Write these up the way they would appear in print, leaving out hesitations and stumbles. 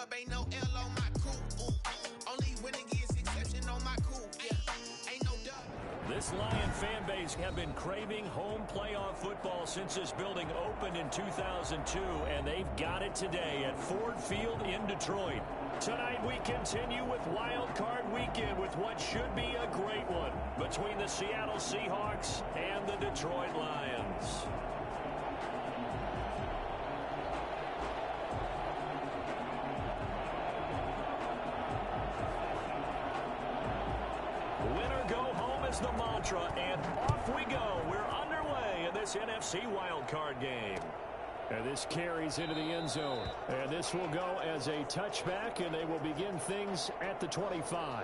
dub, ain't no L on my crew. Only winning is exception on my crew. Ain't no dub. This Lion fan base have been craving home playoff football since this building opened in 2002, and they've got it today at Ford Field in Detroit. Tonight we continue with Wild Card Weekend with what should be a great one between the Seattle Seahawks and the Detroit Lions. Winner go home is the mantra, and off we go. We're underway in this NFC wildcard game. And this carries into the end zone. And this will go as a touchback, and they will begin things at the 25.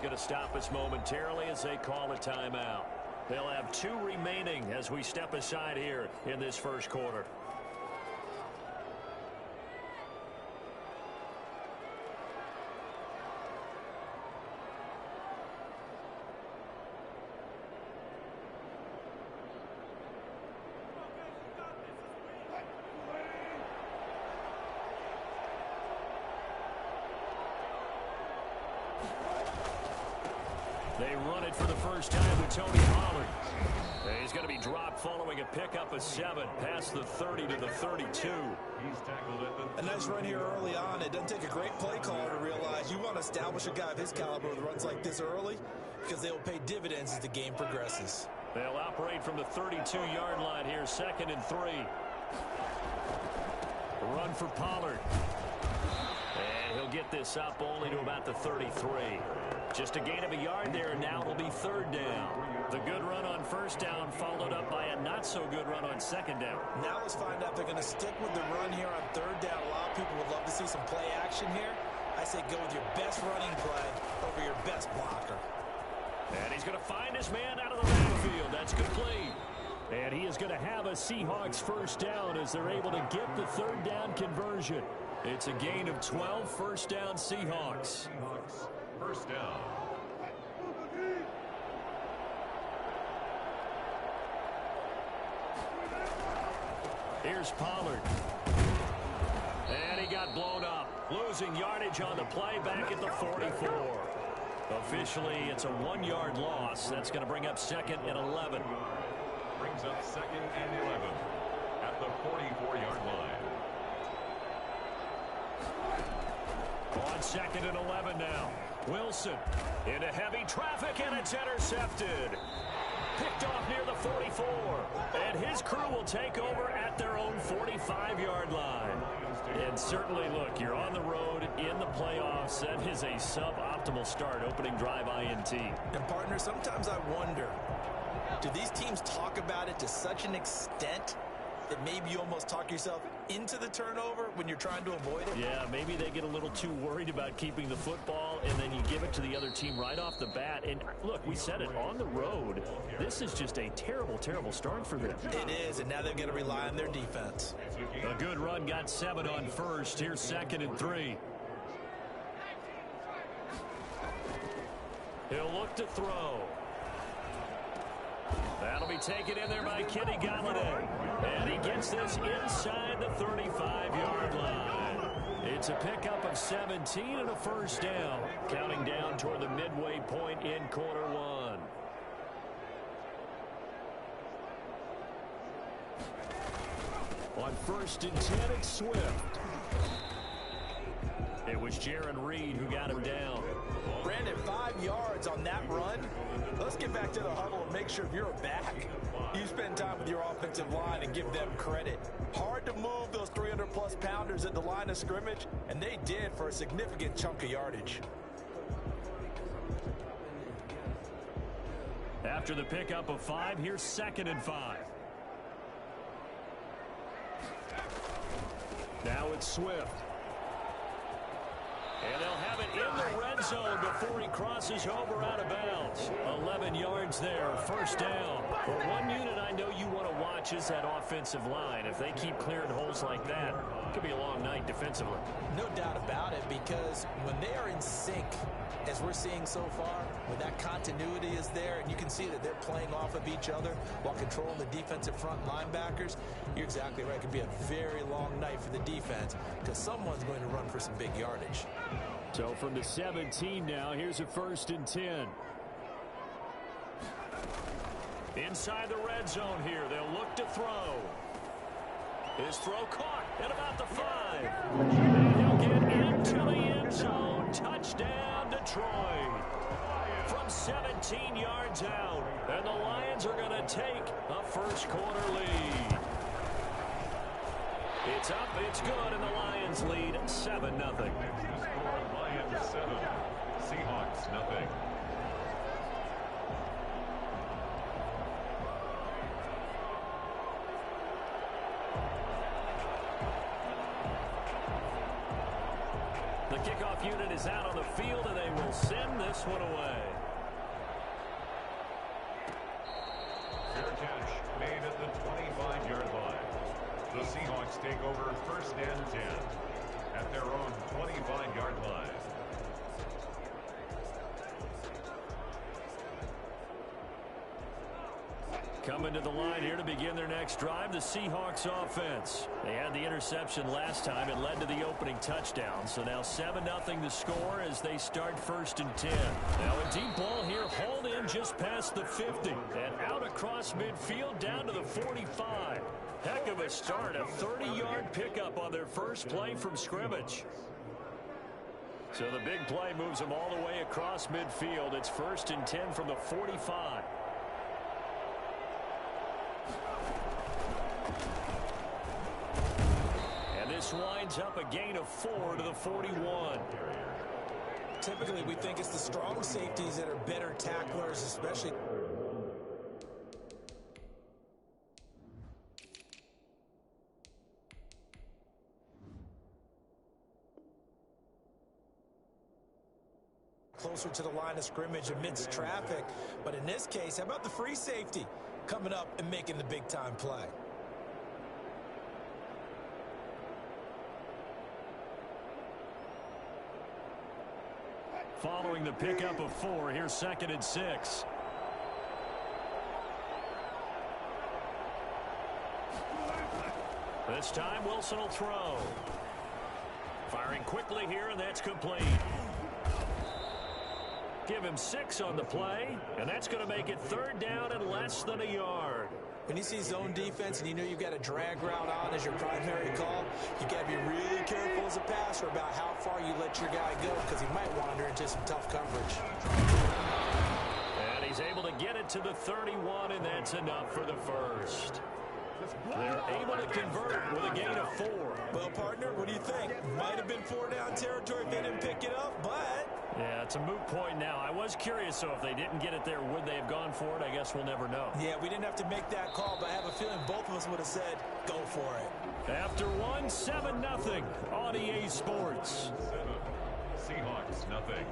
Going to stop us momentarily as they call a timeout. They'll have 2 remaining as we step aside here in this first quarter. They run it for the first time with Tony Pollard. He's going to be dropped following a pickup of 7 past the 30 to the 32. A nice run here early on. It doesn't take a great play caller to realize you want to establish a guy of his caliber with runs like this early because they will pay dividends as the game progresses. They'll operate from the 32-yard line here, 2nd and 3. Run for Pollard. And he'll get this up only to about the 33. Just a gain of a yard there, and now it'll be 3rd down. The good run on 1st down followed up by a not-so-good run on 2nd down. Now let's find out if they're going to stick with the run here on 3rd down. A lot of people would love to see some play action here. I say go with your best running play over your best blocker. And he's going to find his man out of the backfield. That's complete. And he is going to have a Seahawks 1st down as they're able to get the 3rd down conversion. It's a gain of 12, 1st down Seahawks. 1st down. Here's Pollard. And he got blown up. Losing yardage on the play back at the 44. Officially, it's a 1-yard loss. That's going to bring up 2nd and 11. Brings up 2nd and 11 at the 44-yard line. On 2nd and 11 now. Wilson into heavy traffic, and it's intercepted. Picked off near the 44. And his crew will take over at their own 45-yard line. And certainly, look, you're on the road in the playoffs. That is a suboptimal start, opening drive INT. And, partner, sometimes I wonder, do these teams talk about it to such an extent that maybe you almost talk yourself into the turnover when you're trying to avoid it? Yeah, maybe they get a little too worried about keeping the football, and then you give it to the other team right off the bat. And look, we said it, on the road, this is just a terrible, terrible start for them. It is, and now they're going to rely on their defense. A good run, got 7 on 1st. Here's 2nd and 3. He'll look to throw. That'll be taken in there by Kenny Golladay. And he gets this inside the 35-yard line. It's a pickup of 17 and a 1st down. Counting down toward the midway point in quarter 1. On 1st and 10, it's Swift. It was Jarran Reed who got him down. Brandon, 5 yards on that run. Let's get back to the huddle and make sure you're back. You spend time with your offensive line and give them credit. Hard to move those 300-plus pounders at the line of scrimmage, and they did for a significant chunk of yardage. After the pickup of 5, here's 2nd and 5. Now it's Swift. And they'll have it in the red zone before he crosses over out of bounds. 11 yards there, first down. Well, one unit I know you want to watch is that offensive line. If they keep clearing holes like that, it could be a long night defensively. No doubt about it, because when they are in sync, as we're seeing so far, when that continuity is there and you can see that they're playing off of each other while controlling the defensive front linebackers, you're exactly right. It could be a very long night for the defense because someone's going to run for some big yardage. So from the 17 now, here's a 1st and 10. Inside the red zone here, they'll look to throw. His throw caught at about the 5. And he'll get into the end zone. Touchdown, Detroit. From 17 yards out. And the Lions are going to take a first quarter lead. It's up, it's good, and the Lions lead 7-0. Lions 7, Seahawks nothing. The kickoff unit is out on the field, and they will send this one away. Fair catch made at the 25-yard line. The Seahawks take over 1st and 10 at their own 25-yard line. Coming to the line here to begin their next drive, the Seahawks offense. They had the interception last time. It led to the opening touchdown. So now 7-0 the score as they start 1st and 10. Now a deep ball here, hauled in just past the 50. And out across midfield down to the 45. Heck of a start, a 30-yard pickup on their first play from scrimmage. So the big play moves them all the way across midfield. It's 1st and 10 from the 45. And this winds up a gain of 4 to the 41. Typically, we think it's the strong safeties that are better tacklers, especially. Closer to the line of scrimmage amidst traffic. But in this case, how about the free safety coming up and making the big-time play? Following the pickup of 4, here's 2nd and 6. This time Wilson will throw. Firing quickly here, and that's complete. Give him 6 on the play, and that's going to make it 3rd down and less than a yard. When you see zone defense and you know you've got a drag route on as your primary call, you got to be really careful as a passer about how far you let your guy go because he might wander into some tough coverage. And he's able to get it to the 31, and that's enough for the first. They're able to convert with a gain of 4. Well, partner, what do you think? Might have been 4-down territory if they didn't pick it up, but... Yeah, it's a moot point now. I was curious, so if they didn't get it there, would they have gone for it? I guess we'll never know. Yeah, we didn't have to make that call, but I have a feeling both of us would have said, go for it. After 1, 7-0 on EA Sports. 7, Seahawks nothing.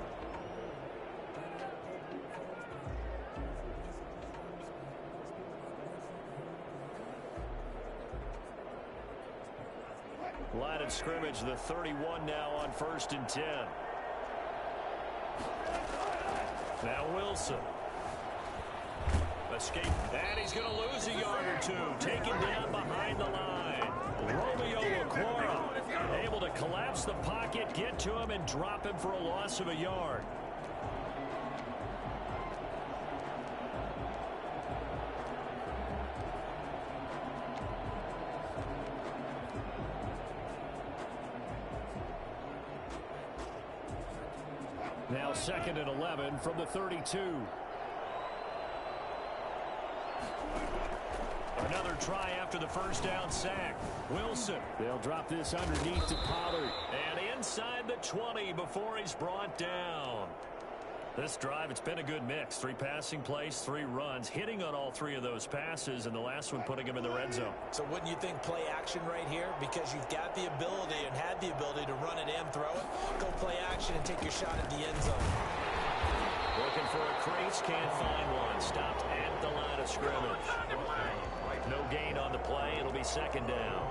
Line of scrimmage, the 31 now on 1st and 10. Now Wilson. Escape, and he's going to lose a yard or 2. Taken down behind the line. Romeo Okwara able to collapse the pocket, get to him, and drop him for a loss of a yard. Now 2nd and 11 from the 32. Another try after the first down sack. Wilson. They'll drop this underneath to Pollard. And inside the 20 before he's brought down. This drive, it's been a good mix. 3 passing plays, 3 runs, hitting on all 3 of those passes, and the last one putting him in the red zone. So wouldn't you think play action right here? Because you've got the ability and had the ability to run it and throw it. Go play action and take your shot at the end zone. Looking for a crease, can't find one. Stopped at the line of scrimmage. No gain on the play. It'll be second down.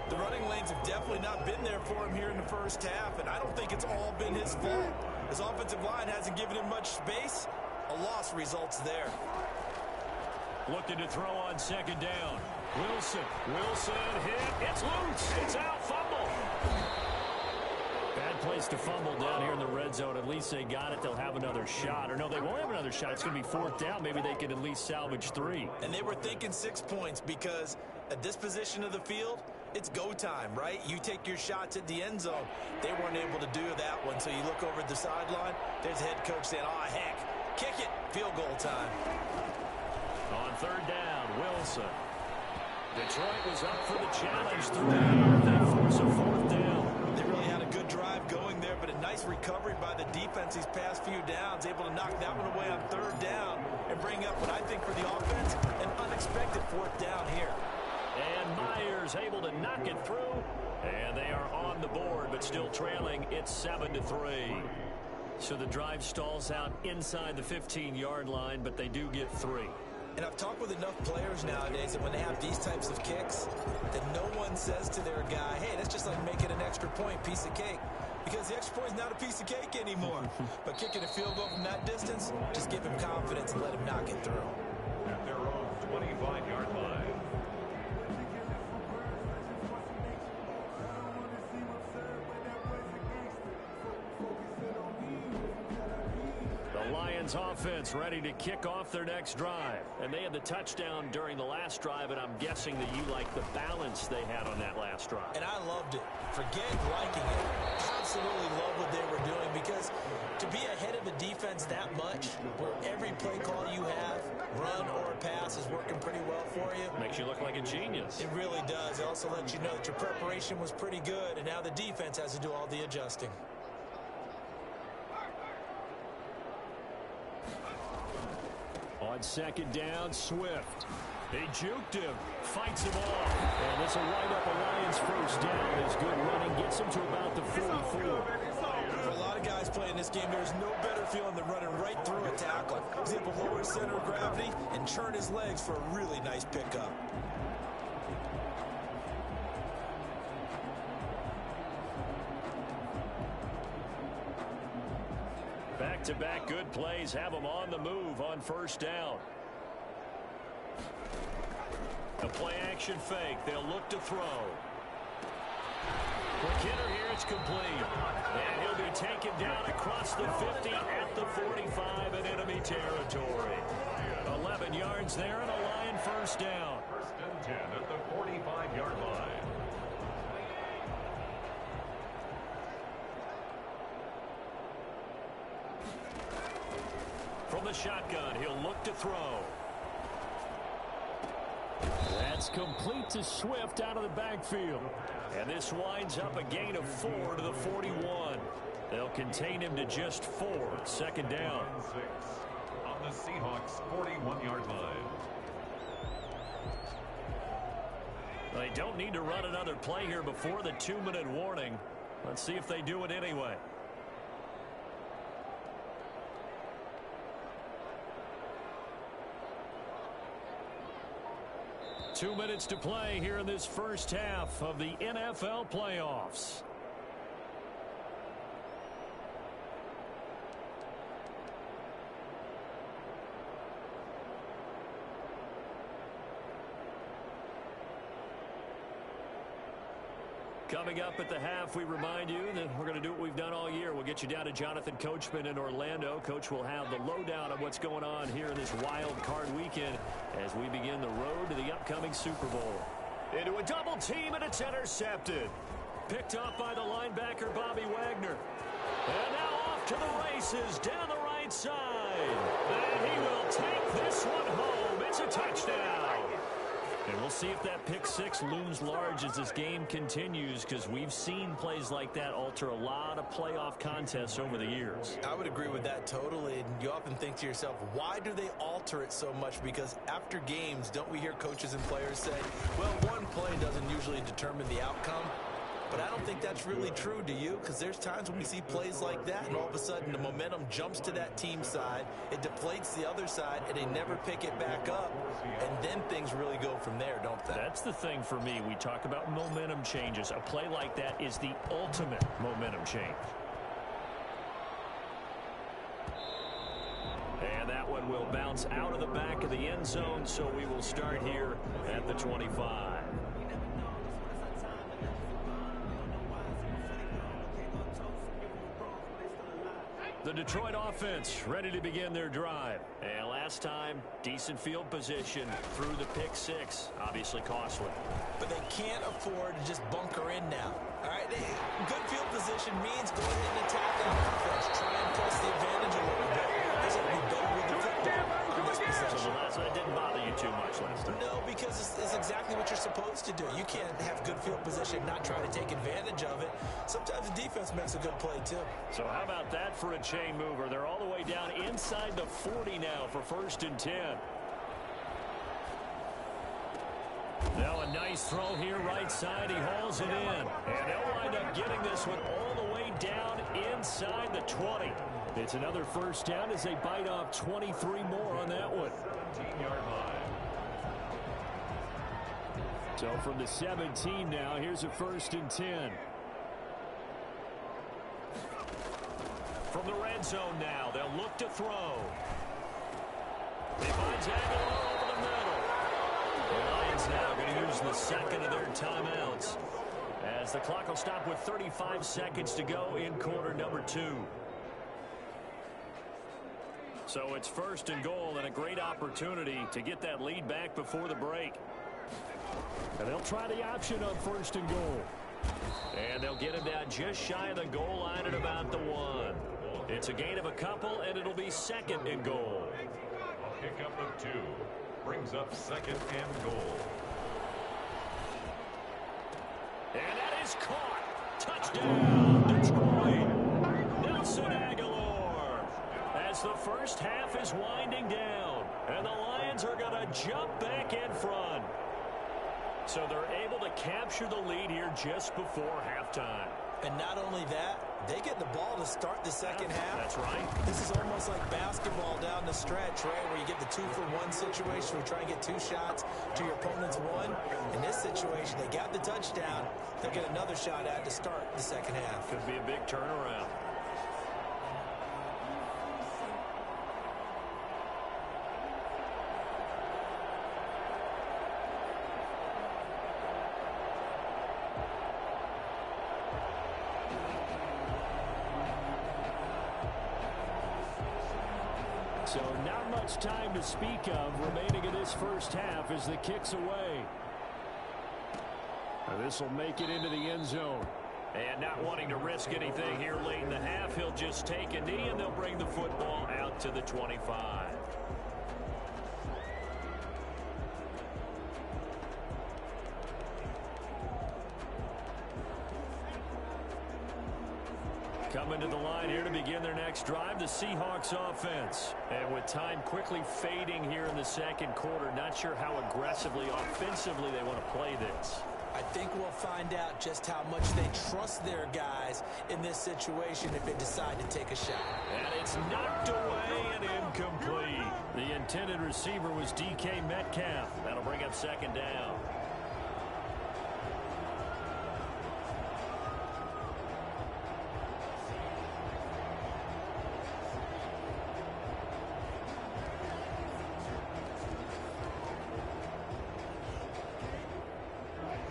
The running lanes have definitely not been there for him here in the first half, and I don't think it's all been his fault. His offensive line hasn't given him much space. A loss results there. Looking to throw on second down. Wilson hit. It's loose. It's out. Fumble. Bad place to fumble down here in the red zone. At least they got it. They'll have another shot. Or no, they won't have another shot. It's going to be 4th down. Maybe they can at least salvage 3. And they were thinking 6 points because at this position of the field, it's go time, right? You take your shots at the end zone. They weren't able to do that one, so you look over at the sideline. There's the head coach saying, oh, heck, kick it, field goal time. On 3rd down, Wilson. Detroit was up for the challenge through the air. They force a 4th down. They really had a good drive going there, but a nice recovery by the defense these past few downs, able to knock that one away on 3rd down and bring up what I think for the offense, an unexpected 4th down here. And Myers able to knock it through. And they are on the board, but still trailing. It's 7-3. So the drive stalls out inside the 15-yard line, but they do get 3. And I've talked with enough players nowadays that when they have these types of kicks, that no one says to their guy, hey, that's just like making an extra point, piece of cake. Because the extra point is not a piece of cake anymore. But kicking a field goal from that distance, just give him confidence and let him knock it through. At their own 25-yard line. Offense ready to kick off their next drive. And they had the touchdown during the last drive, and I'm guessing that you like the balance they had on that last drive. And I loved it. Forget liking it. Absolutely love what they were doing, because to be ahead of a defense that much, where every play call you have, run or pass, is working pretty well for you. Makes you look like a genius. It really does. It also lets you know that your preparation was pretty good, and now the defense has to do all the adjusting. On second down, Swift. They juked him, fights him off. And this will wind up a Lions first down. His good running gets him to about the 44. For a lot of guys playing this game, there's no better feeling than running right through a tackle. He's able to lower his center of gravity and turn his legs for a really nice pickup. Back-to-back good plays have them on the move on first down. A play-action fake. They'll look to throw. Quick hitter here. It's complete. And he'll be taken down across the 50 at the 45 in enemy territory. 11 yards there and a Lion first down. 1st and 10 at the 45-yard line. From the shotgun, he'll look to throw. That's complete to Swift out of the backfield. And this winds up a gain of 4 to the 41. They'll contain him to just 4. Second down. 6 on the Seahawks 41-yard line. They don't need to run another play here before the 2-minute warning. Let's see if they do it anyway. Two minutes to play here in this first half of the NFL playoffs. Coming up at the half, we remind you that we're going to do what we've done all year. We'll get you down to Jonathan Coachman in Orlando. Coach will have the lowdown of what's going on here in this wild card weekend as we begin the road to the upcoming Super Bowl. Into a double team, and it's intercepted. Picked up by the linebacker, Bobby Wagner. And now off to the races down the right side. And he will take this one home. It's a touchdown. And we'll see if that pick six looms large as this game continues, because we've seen plays like that alter a lot of playoff contests over the years. I would agree with that totally. And you often think to yourself, why do they alter it so much? Because after games, don't we hear coaches and players say, well, one play doesn't usually determine the outcome? But I don't think that's really true, do you? Because there's times when we see plays like that, and all of a sudden the momentum jumps to that team side, it deflates the other side, and they never pick it back up, and then things really go from there, don't they? That's the thing for me. We talk about momentum changes. A play like that is the ultimate momentum change. And that one will bounce out of the back of the end zone, so we will start here at the 25. The Detroit offense ready to begin their drive. And last time, decent field position through the pick six. Obviously costly. But they can't afford to just bunker in now. All right, good field position means go ahead and attack that offense. Try and press the advantage a little bit. Because it'll be better with the football on this possession. So that didn't bother you too much last time. No, because it's exactly what you're supposed to do. You can't have good field position, not try to take advantage of it. Sometimes the defense makes a good play, too. So how about that for a chain mover? They're all the way down inside the 40 now for 1st and 10. Now a nice throw here right side. He hauls it in. And they'll wind up getting this one all the way down inside the 20. It's another first down as they bite off 23 more on that one. 17-yard line. So from the 17 now, here's a 1st and 10. From the red zone now, they'll look to throw. He finds Aguilar over the middle. The Lions now going to use the second of their timeouts as the clock will stop with 35 seconds to go in quarter number 2. So it's 1st and goal and a great opportunity to get that lead back before the break. And they'll try the option on 1st and goal. And they'll get him down just shy of the goal line at about the 1. It's a gain of a couple, and it'll be 2nd and goal. A pickup of 2 brings up 2nd and goal. And that is caught. Touchdown, Detroit. Nelson Aguilar. As the first half is winding down, and the Lions are going to jump back in front. So they're able to capture the lead here just before halftime. And not only that, they get the ball to start the second half. That's right. This is almost like basketball down the stretch, right, where you get the 2-for-1 situation where you try and get 2 shots to your opponent's 1. In this situation, they got the touchdown. They'll get another shot at to start the second half. Could be a big turnaround. So not much time to speak of remaining in this first half as the kick's away. This will make it into the end zone. And not wanting to risk anything here late in the half, he'll just take a knee and they'll bring the football out to the 25. Coming to the line here to begin their next drive, the Seahawks offense. And with time quickly fading here in the second quarter, not sure how aggressively, offensively they want to play this. I think we'll find out just how much they trust their guys in this situation if they decide to take a shot. And it's knocked away and incomplete. The intended receiver was DK Metcalf. That'll bring up 2nd down.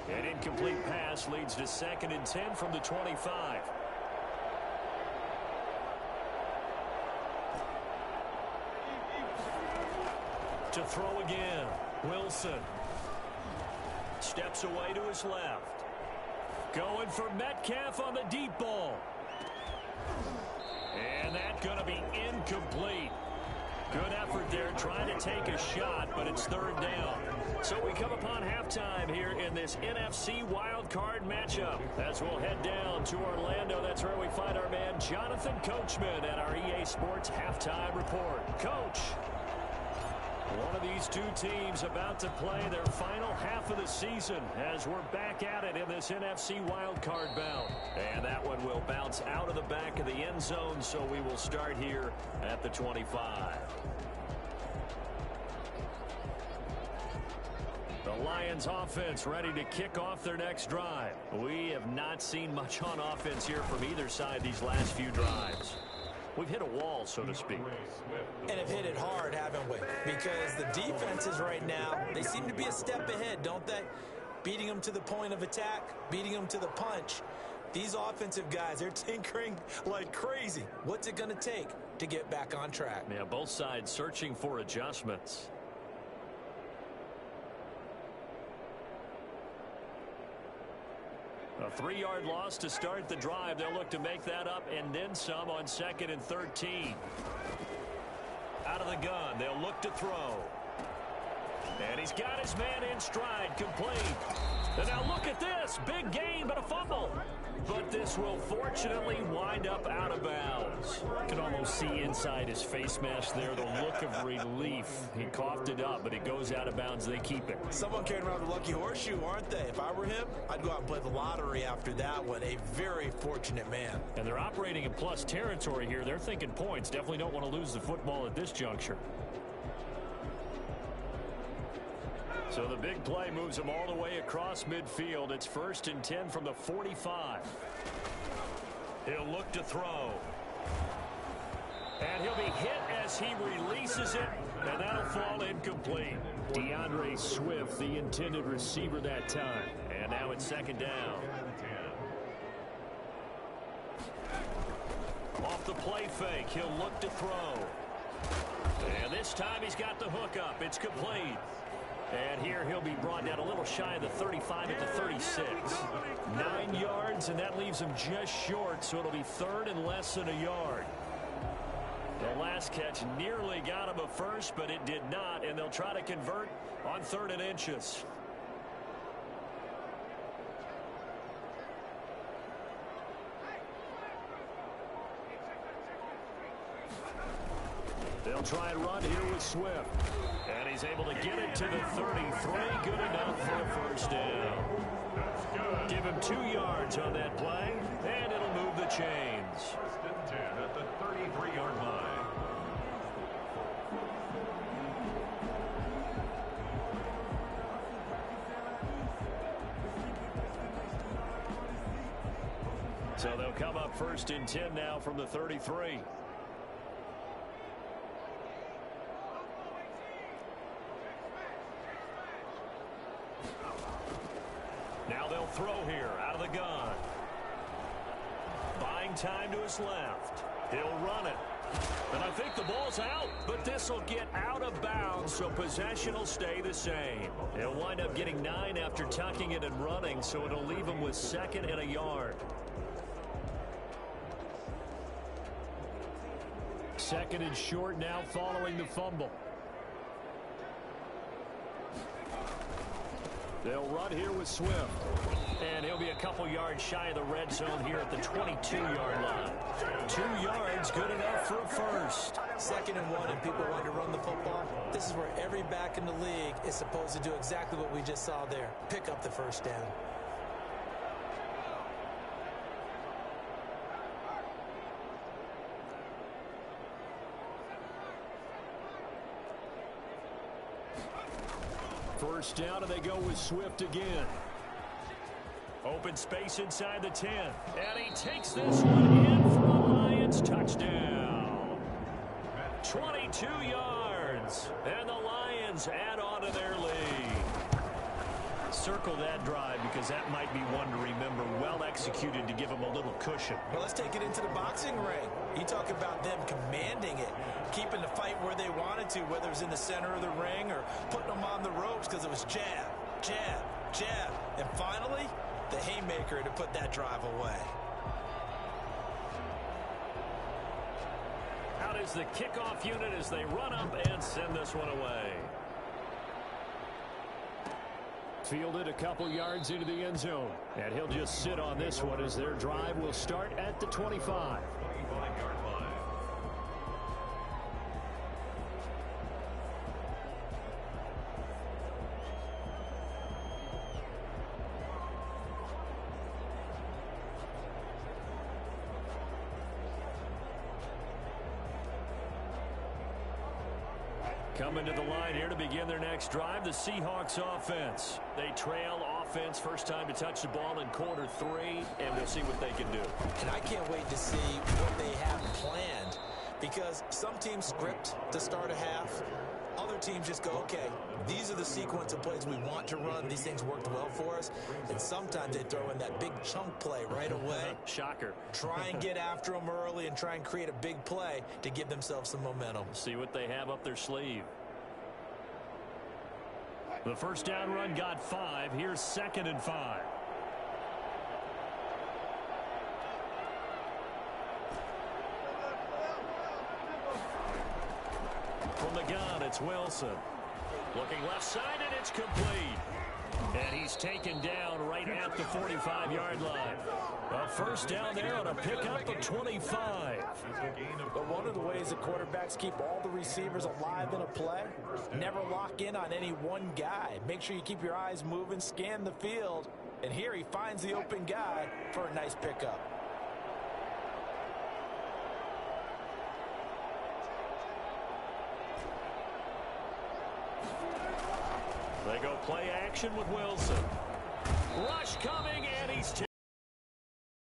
An incomplete pass leads to 2nd and 10 from the 25. To throw again, Wilson. Steps away to his left. Going for Metcalf on the deep ball. And that's going to be incomplete. Good effort there, trying to take a shot, but it's third down. So we come upon halftime here in this NFC wildcard matchup. As we'll head down to Orlando, that's where we find our man Jonathan Coachman at our EA Sports Halftime Report. Coach, one of these two teams about to play their final half of the season as we're back at it in this NFC wildcard bout. And that one will bounce out of the back of the end zone, so we will start here at the 25. The Lions offense ready to kick off their next drive. We have not seen much on offense here from either side these last few drives. We've hit a wall, so to speak. And have hit it hard, haven't we? Because the defenses right now, they seem to be a step ahead, don't they? Beating them to the point of attack, beating them to the punch. These offensive guys, they're tinkering like crazy. What's it going to take to get back on track? Yeah, both sides searching for adjustments. A 3-yard loss to start the drive. They'll look to make that up and then some on 2nd and 13. Out of the gun, they'll look to throw. And he's got his man in stride, complete. And now look at this. Big gain, but a fumble. But this will fortunately wind up out of bounds. You can almost see inside his face mask there the look of relief. He coughed it up, but it goes out of bounds. They keep it. Someone carrying around a lucky horseshoe, aren't they? If I were him, I'd go out and play the lottery after that one. A very fortunate man. And they're operating in plus territory here. They're thinking points. Definitely don't want to lose the football at this juncture. So the big play moves him all the way across midfield. It's 1st and 10 from the 45. He'll look to throw. And he'll be hit as he releases it, and that'll fall incomplete. DeAndre Swift, the intended receiver that time. And now it's 2nd down. Off the play fake, he'll look to throw. And this time he's got the hook up. It's complete. And here he'll be brought down a little shy of the 35 at the 36. 9 yards, and that leaves him just short, so it'll be 3rd and less than a yard. The last catch nearly got him a first, but it did not, and they'll try to convert on 3rd and inches. They'll try and run here with Swift. And he's able to get it to the 33. Good enough for a 1st down. Give him 2 yards on that play, and it'll move the chains. 1st and 10 at the 33-yard line. So they'll come up 1st and 10 now from the 33. Now they'll throw here out of the gun. Buying time to his left. He'll run it. And I think the ball's out, but this will get out of bounds, so possession will stay the same. He'll wind up getting 9 after tucking it and running, so it'll leave him with 2nd and a yard. 2nd and short now following the fumble. They'll run here with Swift. And he'll be a couple yards shy of the red zone here at the 22-yard line. 2 yards, good enough for a first. 2nd and 1, and people want to run the football. This is where every back in the league is supposed to do exactly what we just saw there. Pick up the 1st down. First down, and they go with Swift again. Open space inside the 10. And he takes this one in for the Lions. Touchdown. 22 yards. And the Lions add on to their lead. Circle that drive because that might be one to remember. Well executed to give them a little cushion. Well, let's take it into the boxing ring. You talk about them commanding it, keeping the fight where they wanted to, whether it was in the center of the ring or putting them on the ropes because it was jab, jab, jab. And finally, the haymaker to put that drive away. Out out as the kickoff unit as they run up and send this one away. Fielded a couple yards into the end zone. And he'll just sit on this one as their drive will start at the 25. 25-yard line. Coming to the line here to begin their next drive, the Seahawks offense. They trail offense, first time to touch the ball in quarter 3, and we'll see what they can do. And I can't wait to see what they have planned, because some teams script to start a half. Other teams just go, okay, these are the sequence of plays we want to run. These things worked well for us. And sometimes they throw in that big chunk play right away. Shocker. Try and get after them early and try and create a big play to give themselves some momentum. See what they have up their sleeve. The first down run got 5. Here's 2nd and 5. From the gun, it's Wilson. Looking left side, and it's complete. And he's taken down right at the 45-yard line. A first down there on a pickup of 25. But one of the ways that quarterbacks keep all the receivers alive in a play, never lock in on any one guy. Make sure you keep your eyes moving, scan the field, and here he finds the open guy for a nice pickup. They go play action with Wilson. Rush coming, and he's taken.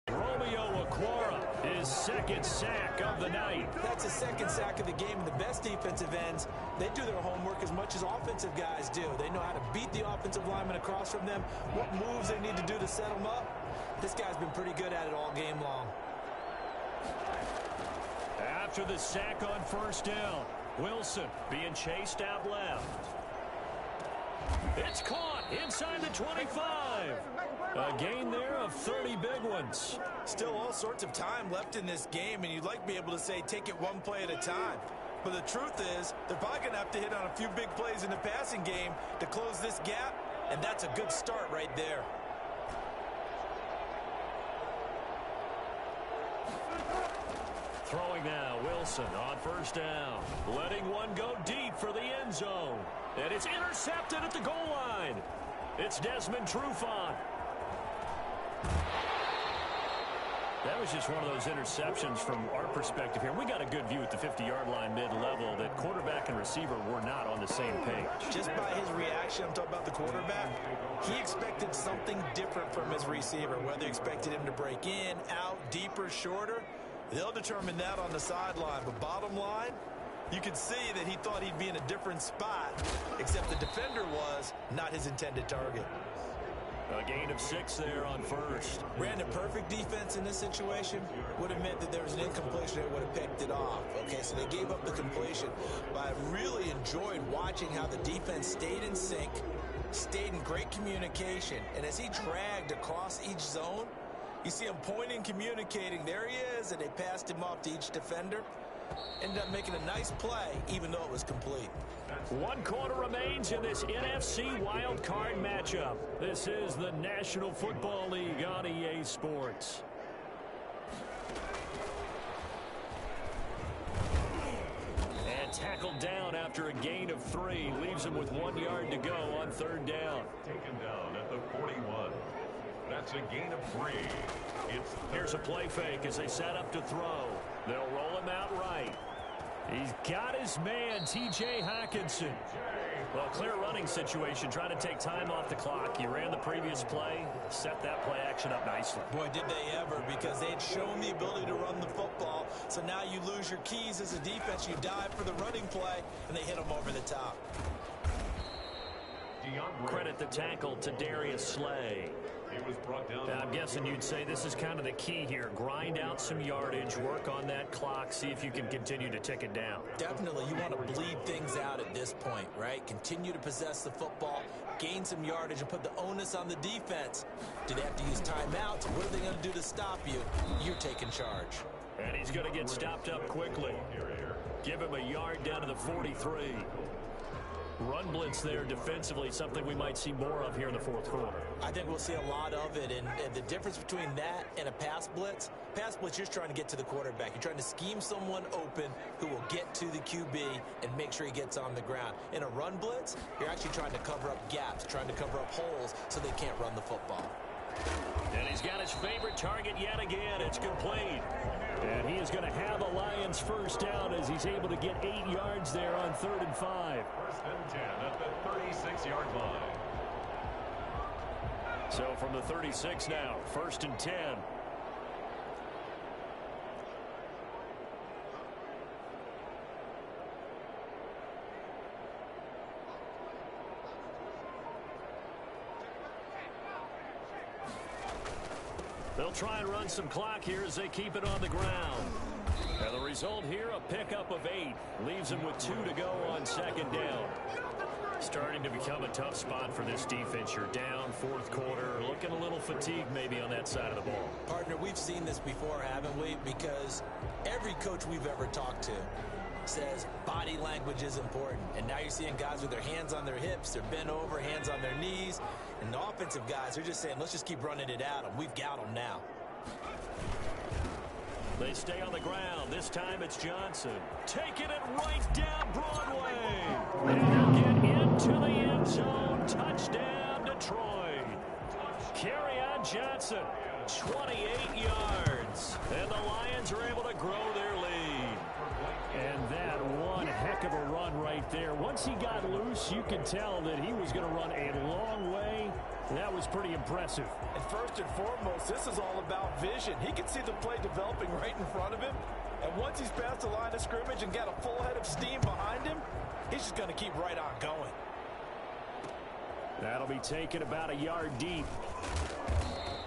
Romeo Okwara, his 2nd sack of the night. That's his 2nd sack of the game. And the best defensive ends, they do their homework as much as offensive guys do. They know how to beat the offensive lineman across from them, what moves they need to do to set them up. This guy's been pretty good at it all game long. After the sack on first down, Wilson being chased out left. It's caught inside the 25. A gain there of 30 big ones. Still all sorts of time left in this game, and you'd like to be able to say take it one play at a time. But the truth is, they're probably going to have to hit on a few big plays in the passing game to close this gap, and that's a good start right there. Throwing now, Wilson on first down. Letting one go deep for the end zone. And it's intercepted at the goal line. It's Desmond Trufant. That was just one of those interceptions from our perspective here. We got a good view at the 50-yard line mid-level that quarterback and receiver were not on the same page. Just by his reaction, I'm talking about the quarterback, he expected something different from his receiver, whether he expected him to break in, out, deeper, shorter. They'll determine that on the sideline. But bottom line, you could see that he thought he'd be in a different spot, except the defender was not his intended target. A gain of 6 there on first. Brandon, perfect defense in this situation would have meant that there was an incompletion that would have picked it off. Okay, so they gave up the completion. But I really enjoyed watching how the defense stayed in sync, stayed in great communication. And as he dragged across each zone, you see him pointing, communicating. There he is, and they passed him off to each defender. Ended up making a nice play, even though it was complete. 1 quarter remains in this NFC Wild Card matchup. This is the National Football League on EA Sports. And tackled down after a gain of 3. Leaves him with 1 yard to go on third down. Taken down at the 41. That's a gain of 3. Here's a play fake as they set up to throw. They'll roll him out right. He's got his man, T.J. Hockenson. Well, clear running situation, trying to take time off the clock. You ran the previous play, set that play action up nicely. Boy, did they ever, because they'd shown the ability to run the football. So now you lose your keys as a defense. You dive for the running play, and they hit them over the top. Credit the tackle to Darius Slay. Was brought down. I'm guessing you'd say this is kind of the key here. Grind out some yardage, work on that clock, see if you can continue to tick it down. Definitely. You want to bleed things out at this this point, right? Continue to possess the football, gain some yardage, and put the onus on the defense. Do they have to use timeouts? What are they going to do to stop you? You're taking charge. And he's going to get stopped up quickly. Give him a yard down to the 43. Run blitz there defensively, something we might see more of here in the fourth quarter. I think we'll see a lot of it, and the difference between that and a pass blitz, you're just trying to get to the quarterback. You're trying to scheme someone open who will get to the QB and make sure he gets on the ground. In a run blitz, you're actually trying to cover up gaps, trying to cover up holes so they can't run the football. And he's got his favorite target yet again. It's complete. And he is going to have the Lions first down as he's able to get 8 yards there on 3rd and 5. First and 10 at the 36-yard line. So from the 36 now, 1st and 10. They'll try and run some clock here as they keep it on the ground. And the result here, a pickup of 8. Leaves them with 2 to go on 2nd down. Starting to become a tough spot for this defense. You're down 4th quarter. Looking a little fatigued maybe on that side of the ball. Partner, we've seen this before, haven't we? Because every coach we've ever talked to says body language is important. And now you're seeing guys with their hands on their hips, they're bent over, hands on their knees. And the offensive guys, they're just saying, let's just keep running it at them. We've got them now. They stay on the ground. This time it's Johnson. Taking it right down Broadway. And they'll get into the end zone. Touchdown, Detroit. Kerryon Johnson, 28 yards. And the Lions are able to grow their lead. And that one heck of a run right there. Once he got loose, you could tell that he was going to run a long way. That was pretty impressive. And first and foremost, this is all about vision. He can see the play developing right in front of him. And once he's past the line of scrimmage and got a full head of steam behind him, he's just going to keep right on going. That'll be taken about a yard deep.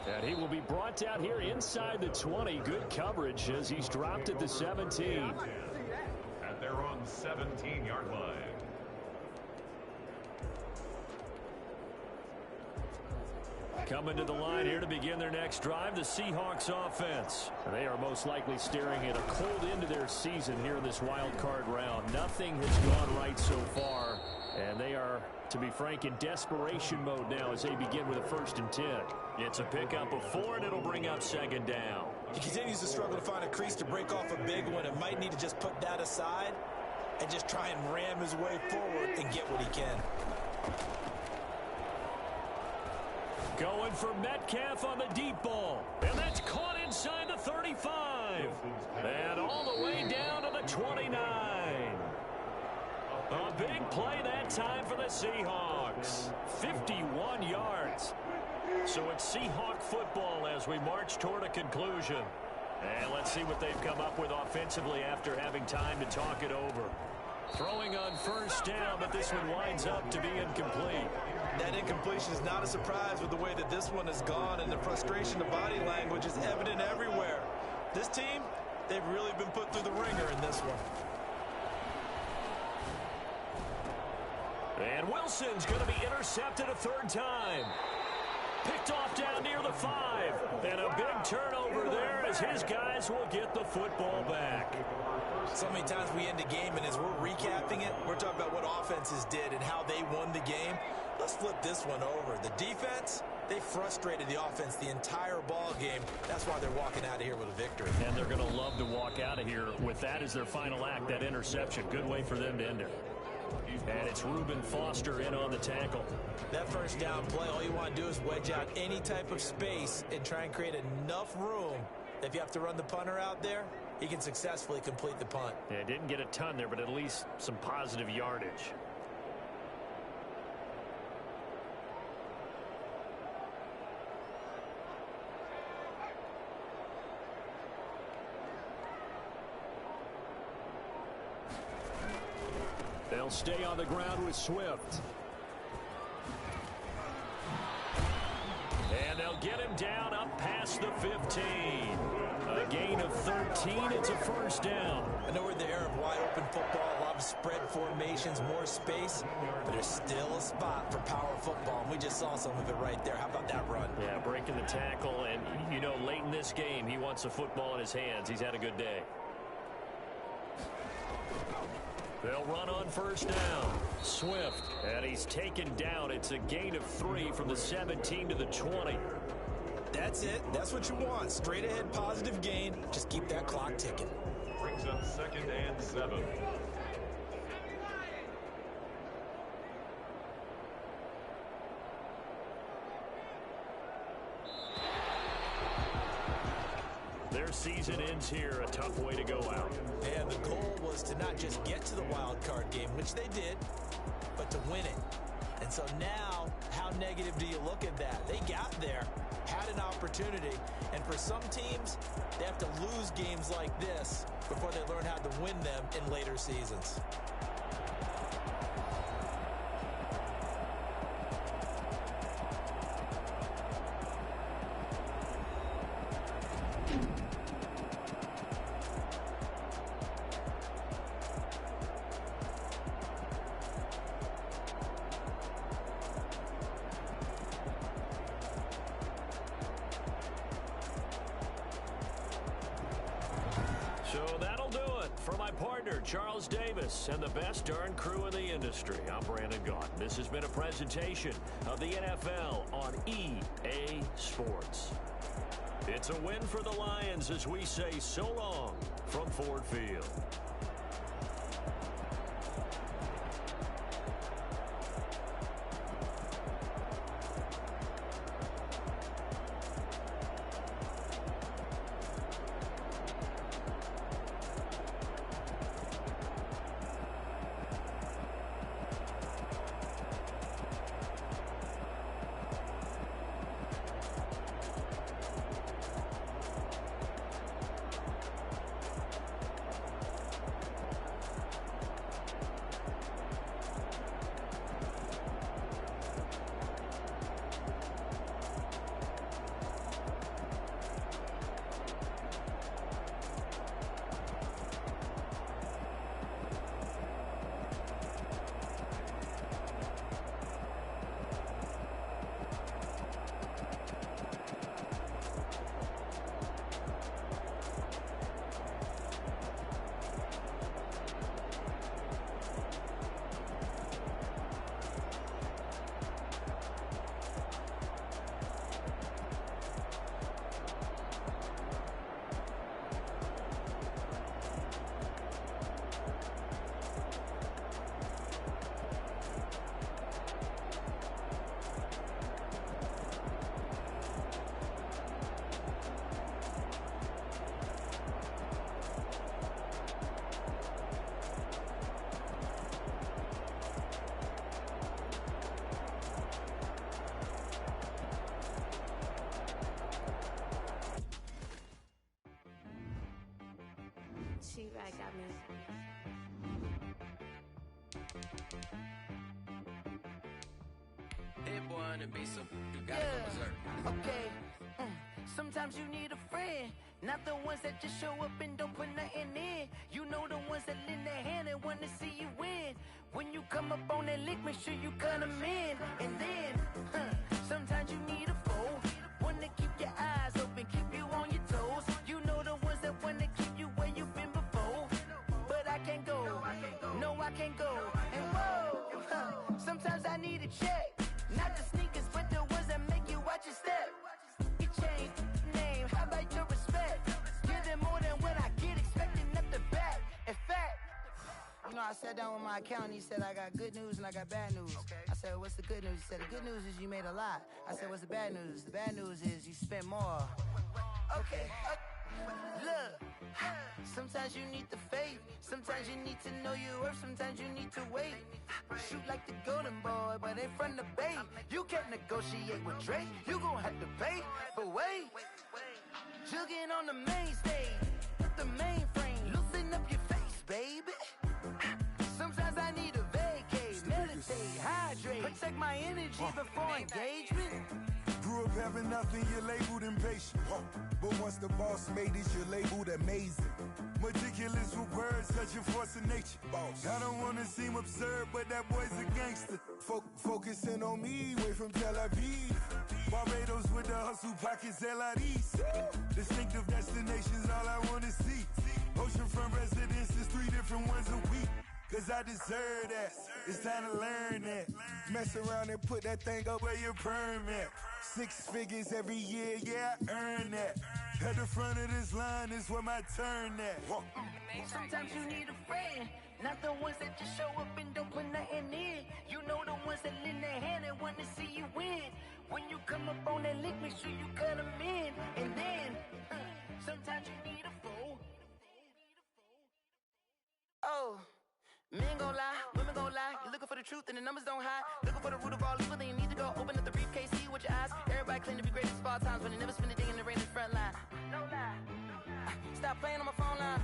And he will be brought down here inside the 20. Good coverage as he's dropped at the 17. At their own 17-yard line. Coming to the line here to begin their next drive, the Seahawks offense. They are most likely staring at a cold end to their season here in this wild card round. Nothing has gone right so far, and they are, to be frank, in desperation mode now as they begin with a 1st and 10. It's a pickup of 4, and it'll bring up 2nd down. He continues to struggle to find a crease to break off a big one and might need to just put that aside and just try and ram his way forward and get what he can. Going for Metcalf on the deep ball. And that's caught inside the 35. And all the way down to the 29. A big play that time for the Seahawks. 51 yards. So it's Seahawk football as we march toward a conclusion. And let's see what they've come up with offensively after having time to talk it over. Throwing on 1st down, but this one winds up to be incomplete. That incompletion is not a surprise with the way that this one has gone, and the frustration of body language is evident everywhere. This team, they've really been put through the ringer in this one. And Wilson's going to be intercepted a 3rd time. Picked off down near the 5. And a big turnover there as his guys will get the football back. So many times we end a game, and as we're recapping it, we're talking about what offenses did and how they won the game. Let's flip this one over. The defense, they frustrated the offense the entire ball game. That's why they're walking out of here with a victory. And they're going to love to walk out of here with that as their final act, that interception. Good way for them to end it. And it's Reuben Foster in on the tackle. That 1st down play, all you want to do is wedge out any type of space and try and create enough room that if you have to run the punter out there, he can successfully complete the punt. Yeah, didn't get a ton there, but at least some positive yardage. They'll stay on the ground with Swift. And they'll get him down up past the 15. A gain of 13 gain. It's a first down. I know we're in the era of wide-open football, a lot of spread formations, more space, but there's still a spot for power football, and we just saw some of it right there. How about that run? Yeah, breaking the tackle, and, you know, late in this game, he wants the football in his hands. He's had a good day. They'll run on first down. Swift, and he's taken down. It's a gain of 3 from the 17 to the 20. That's it. That's what you want. Straight ahead positive gain. Just keep that clock ticking. Brings up 2nd and 7. Their season ends here. A tough way to go out. And the goal was to not just get to the wild card game, which they did, but to win it. And so now, how negative do you look at that? They got there, had an opportunity, and for some teams, they have to lose games like this before they learn how to win them in later seasons. So that'll do it for my partner, Charles Davis, and the best darn crew in the industry. I'm Brandon Gaudin. This has been a presentation of the NFL on EA Sports. It's a win for the Lions as we say so long from Ford Field. She-Rag got me. Hit boy and be some. You gotta go berserk. Okay. Sometimes you need a friend, not the ones that just show up and don't put nothing in. You know the ones that lend their hand and want to see you win. When you come up on that lick, make sure you cut them in. And then, sometimes you need a foe, one to keep your eyes open, keep you on your toes. You know the ones that want to keep you where you've been before. But I can't go, no I can't go. And whoa, sometimes I need a check. Not the sneakers, but the ones that make you watch your step. You change name, how about your respect? Give them more than what I get, expecting up the back. In fact, you know, I sat down with my accountant. He said, I got good news and I got bad news. I said, what's the good news? He said, the good news is you made a lot. I said, what's the bad news? The bad news is you spent more. Okay. Look, sometimes you need the faith. Sometimes you need to know your worth. Sometimes you need to wait. Shoot like the golden boy, but ain't from the bay. You can't negotiate with Drake. You gon' have to pay. But wait, jugging on the main stage, the mainframe, loosen up your face, baby. Sometimes I need a vacate, meditate, hydrate, protect my energy before engagement. grew up having nothing, you're labeled impatient. But once the boss made it, you're labeled amazing. Meticulous with words, such a force of nature. I don't wanna seem absurd, but that boy's a gangster. Focusing on me, way from Tel Aviv. Barbados with the hustle pockets, LIDs. Distinctive destinations, all I wanna see. Oceanfront residences, 3 different ones a week. Cause I deserve that, it's time to learn that. Mess around and put that thing up where your permit. 6 figures every year, yeah, I earn that. At the front of this line is where my turn at. Sometimes you need a friend, not the ones that just show up and don't put nothing in. You know the ones that lend their hand and want to see you win. When you come up on that lick, make sure you cut them in. And then, sometimes you need a fool. Oh. Men gon' lie, women gon' lie. You're looking for the truth and the numbers don't hide. Looking for the root of all evil, then you need to go open up the briefcase, see with your eyes. Everybody claim to be greatest of all times, but they never spend a day in the rain in the front line. No lie. Stop playing on my phone line.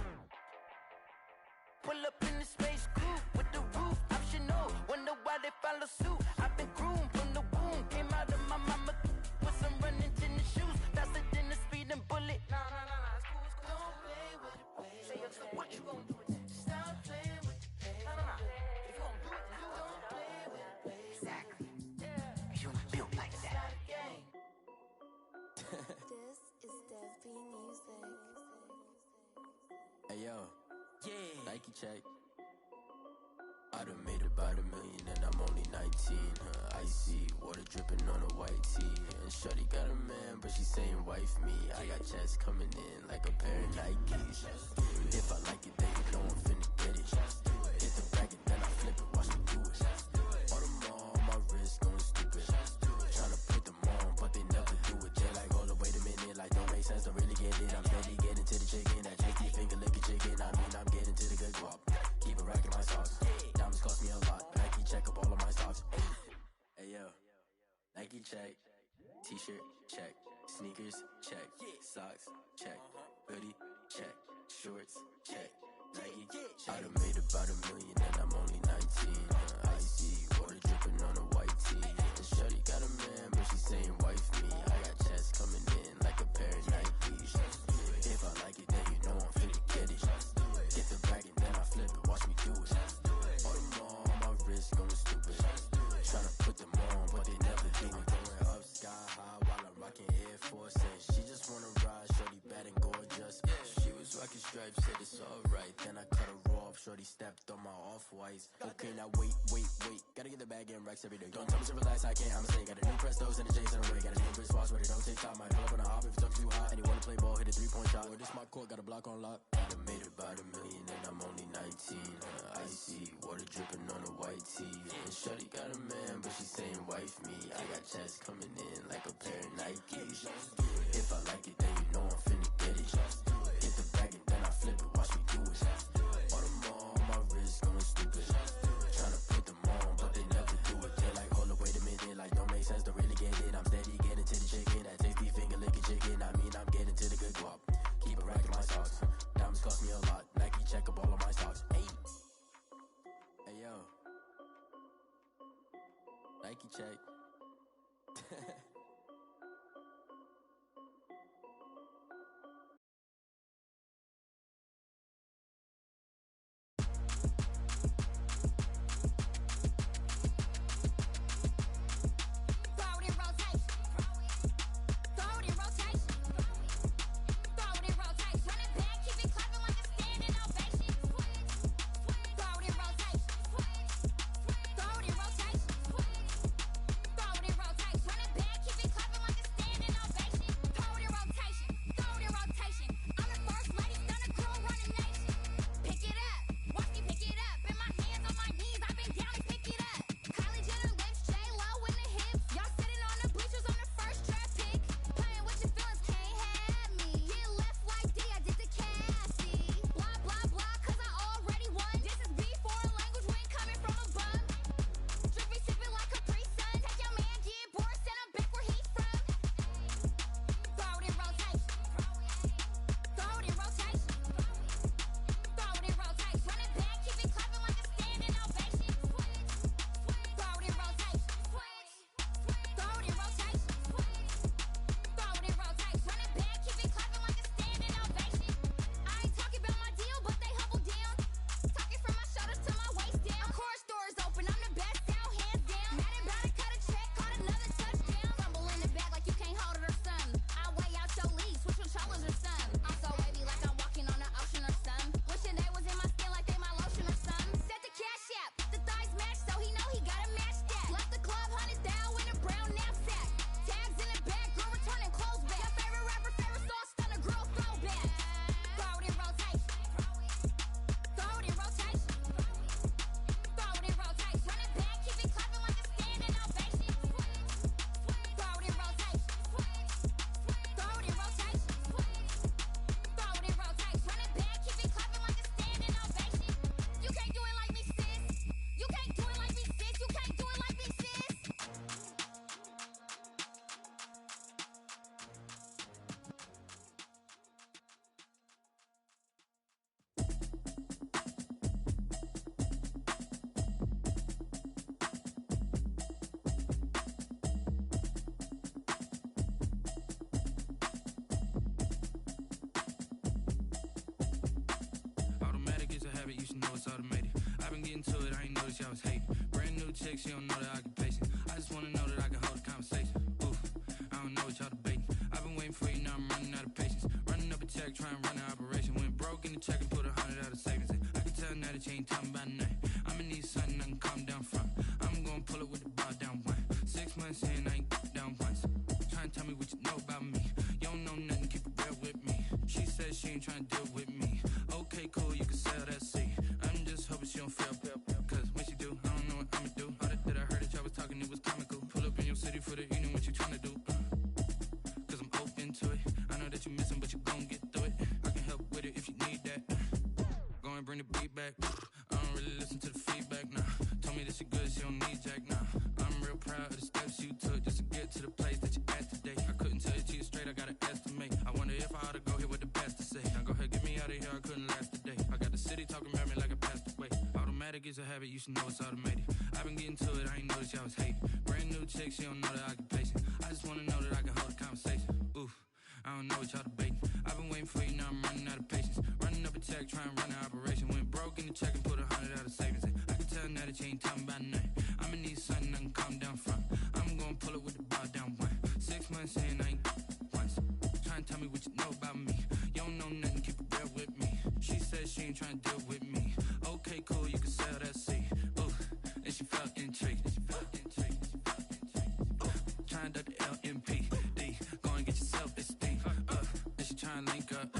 Pull up in the space coupe with the roof optional. Wonder why they follow suit. I've been groomed from the womb. Came out of my mama with some running tennis shoes. Faster than the speeding bullet. Nah, it's cool, it's cool. Don't play with it, play. Say what you gon' do with that? Stop playing with it. If you gon' do it, then don't play with it. Exactly. You built like that. This is Dev Music. Hey yo, yeah. Nike check. I done made about $1 million and I'm only 19. Icy water dripping on a white tee. And shorty got a man, but she saying wife me. I got checks coming in like a pair of Nikes. If I like it, then you know I'm finna get it. Hit the bracket, then I flip it, watch me do it. Audemars on my wrist, going stupid. Tryna put them on, but they never do it. They like, hold up, wait a minute, like don't make sense, don't really get it. I'm steady getting to the chicken, that tasty finger licking chicken. I mean, I'm getting to the good guap. Keep it racking my socks. Diamonds cost me a lot. Nike check up all of my stocks. Hey yo, Nike check. T-shirt check. Sneakers check. Socks check. Hoodie check. Shorts check. Nike check. I done made about $1 million and I'm only 19. Icy water dripping on a white tee. And shorty got a man, but she saying wife me. I got checks coming in like a pair of Nikes. If I like it, then you know I'm finna get it. Get the bag and then I flip it, watch me do it. Audemars on my wrist, going stupid. Tryna put them on, but they never do it. Going up sky high while I'm rocking Air Force. And she just wanna ride, shorty bad and gorgeous. She was rocking stripes, said it's alright. Then I cut her off, shorty stepped on my off-whites. Okay, now wait. Gotta get the bag and racks every day. Don't tell me to relax, I can't, I'ma stay. Got a new Prestos and a J's in the way. Got a new wristwatch, but it don't take time. Might pull up on a hop if it's too hot. And you wanna play ball, hit a 3-point shot. Well, this my court, got a block on lock. I done made about $1 million and I'm only 19. Icy water dripping on a white tee. And shorty got a man, but she saying wife me. I got checks coming in like a pair of Nikes. If I like it, then you know I'm finna get it. Hit the bag and then I flip it, watch me do it. Audemars on my wrist, going stupid. Tryna put them on, but they never do it. They like, hold up, wait a minute, like don't make sense, don't really get it. I'm steady getting to the chicken, that tasty finger licking chicken. I mean, I'm getting to the good guap. Keep it racking my socks. Diamonds cost me a lot. Nike check up all of my stocks. Hey yo, Nike check. Back chick, she don't know the occupation. I just wanna know that I can hold a conversation. Oof, I don't know what y'all debating. I've been waiting for you, now I'm running out of patience. Running up a check, trying to run an operation. Went broke in the check and put 100 out of savings in. I can tell now that you ain't talking about nothing. I'ma need something I can calm down from. I'm gonna pull it with the bar down one. 6 months in, I ain't down once. Trying to tell me what you know about me. You don't know nothing, keep it real with me. She said she ain't trying to deal with me. Okay, cool, you can sell that seat. I'm just hoping she don't fail. Cause when she do, I don't know what I'ma do. All that I heard that y'all was talking, it was comical. Pull up in your city for the evening, what you trying to do? Cause I'm open to it. I know that you missing, but you gon' get through it. I can help with it if you need that. Go and bring the beat back. I don't really listen to the feedback, nah. Told me that she good, she don't need jack, nah. I'm real proud of the steps you took just to get to the place that you're at today. I couldn't tell you to you straight, I gotta estimate. I wonder if I ought to go hear what the pastor say. Now go ahead, get me out of here, I couldn't last a day. I got the city talking about me like I passed away. Automatic is a habit, you should know it's automated. I've been getting to it, I ain't noticed y'all was hating. Brand new chick, she don't know the occupation. I just wanna know that I can hold a conversation. Oof, I don't know what y'all debating. I've been waiting for you, now I'm running out of patience. Running up a check, trying to run an operation. Went broke in the check and put 100 out of savings in. I can tell now that you ain't talking about nothing. I'ma need something I can calm down from. I'm gonna pull it with the bar down one. 6 months in, I ain't once. Trying to tell me what you know about me. You don't know nothing, keep it real with me. She said she ain't trying to deal with me. Okay, cool, you can sell that seat. Ooh, and she felt intrigued. Trying to duck the LMPD. Go and get your self-esteem. And she trying to link up.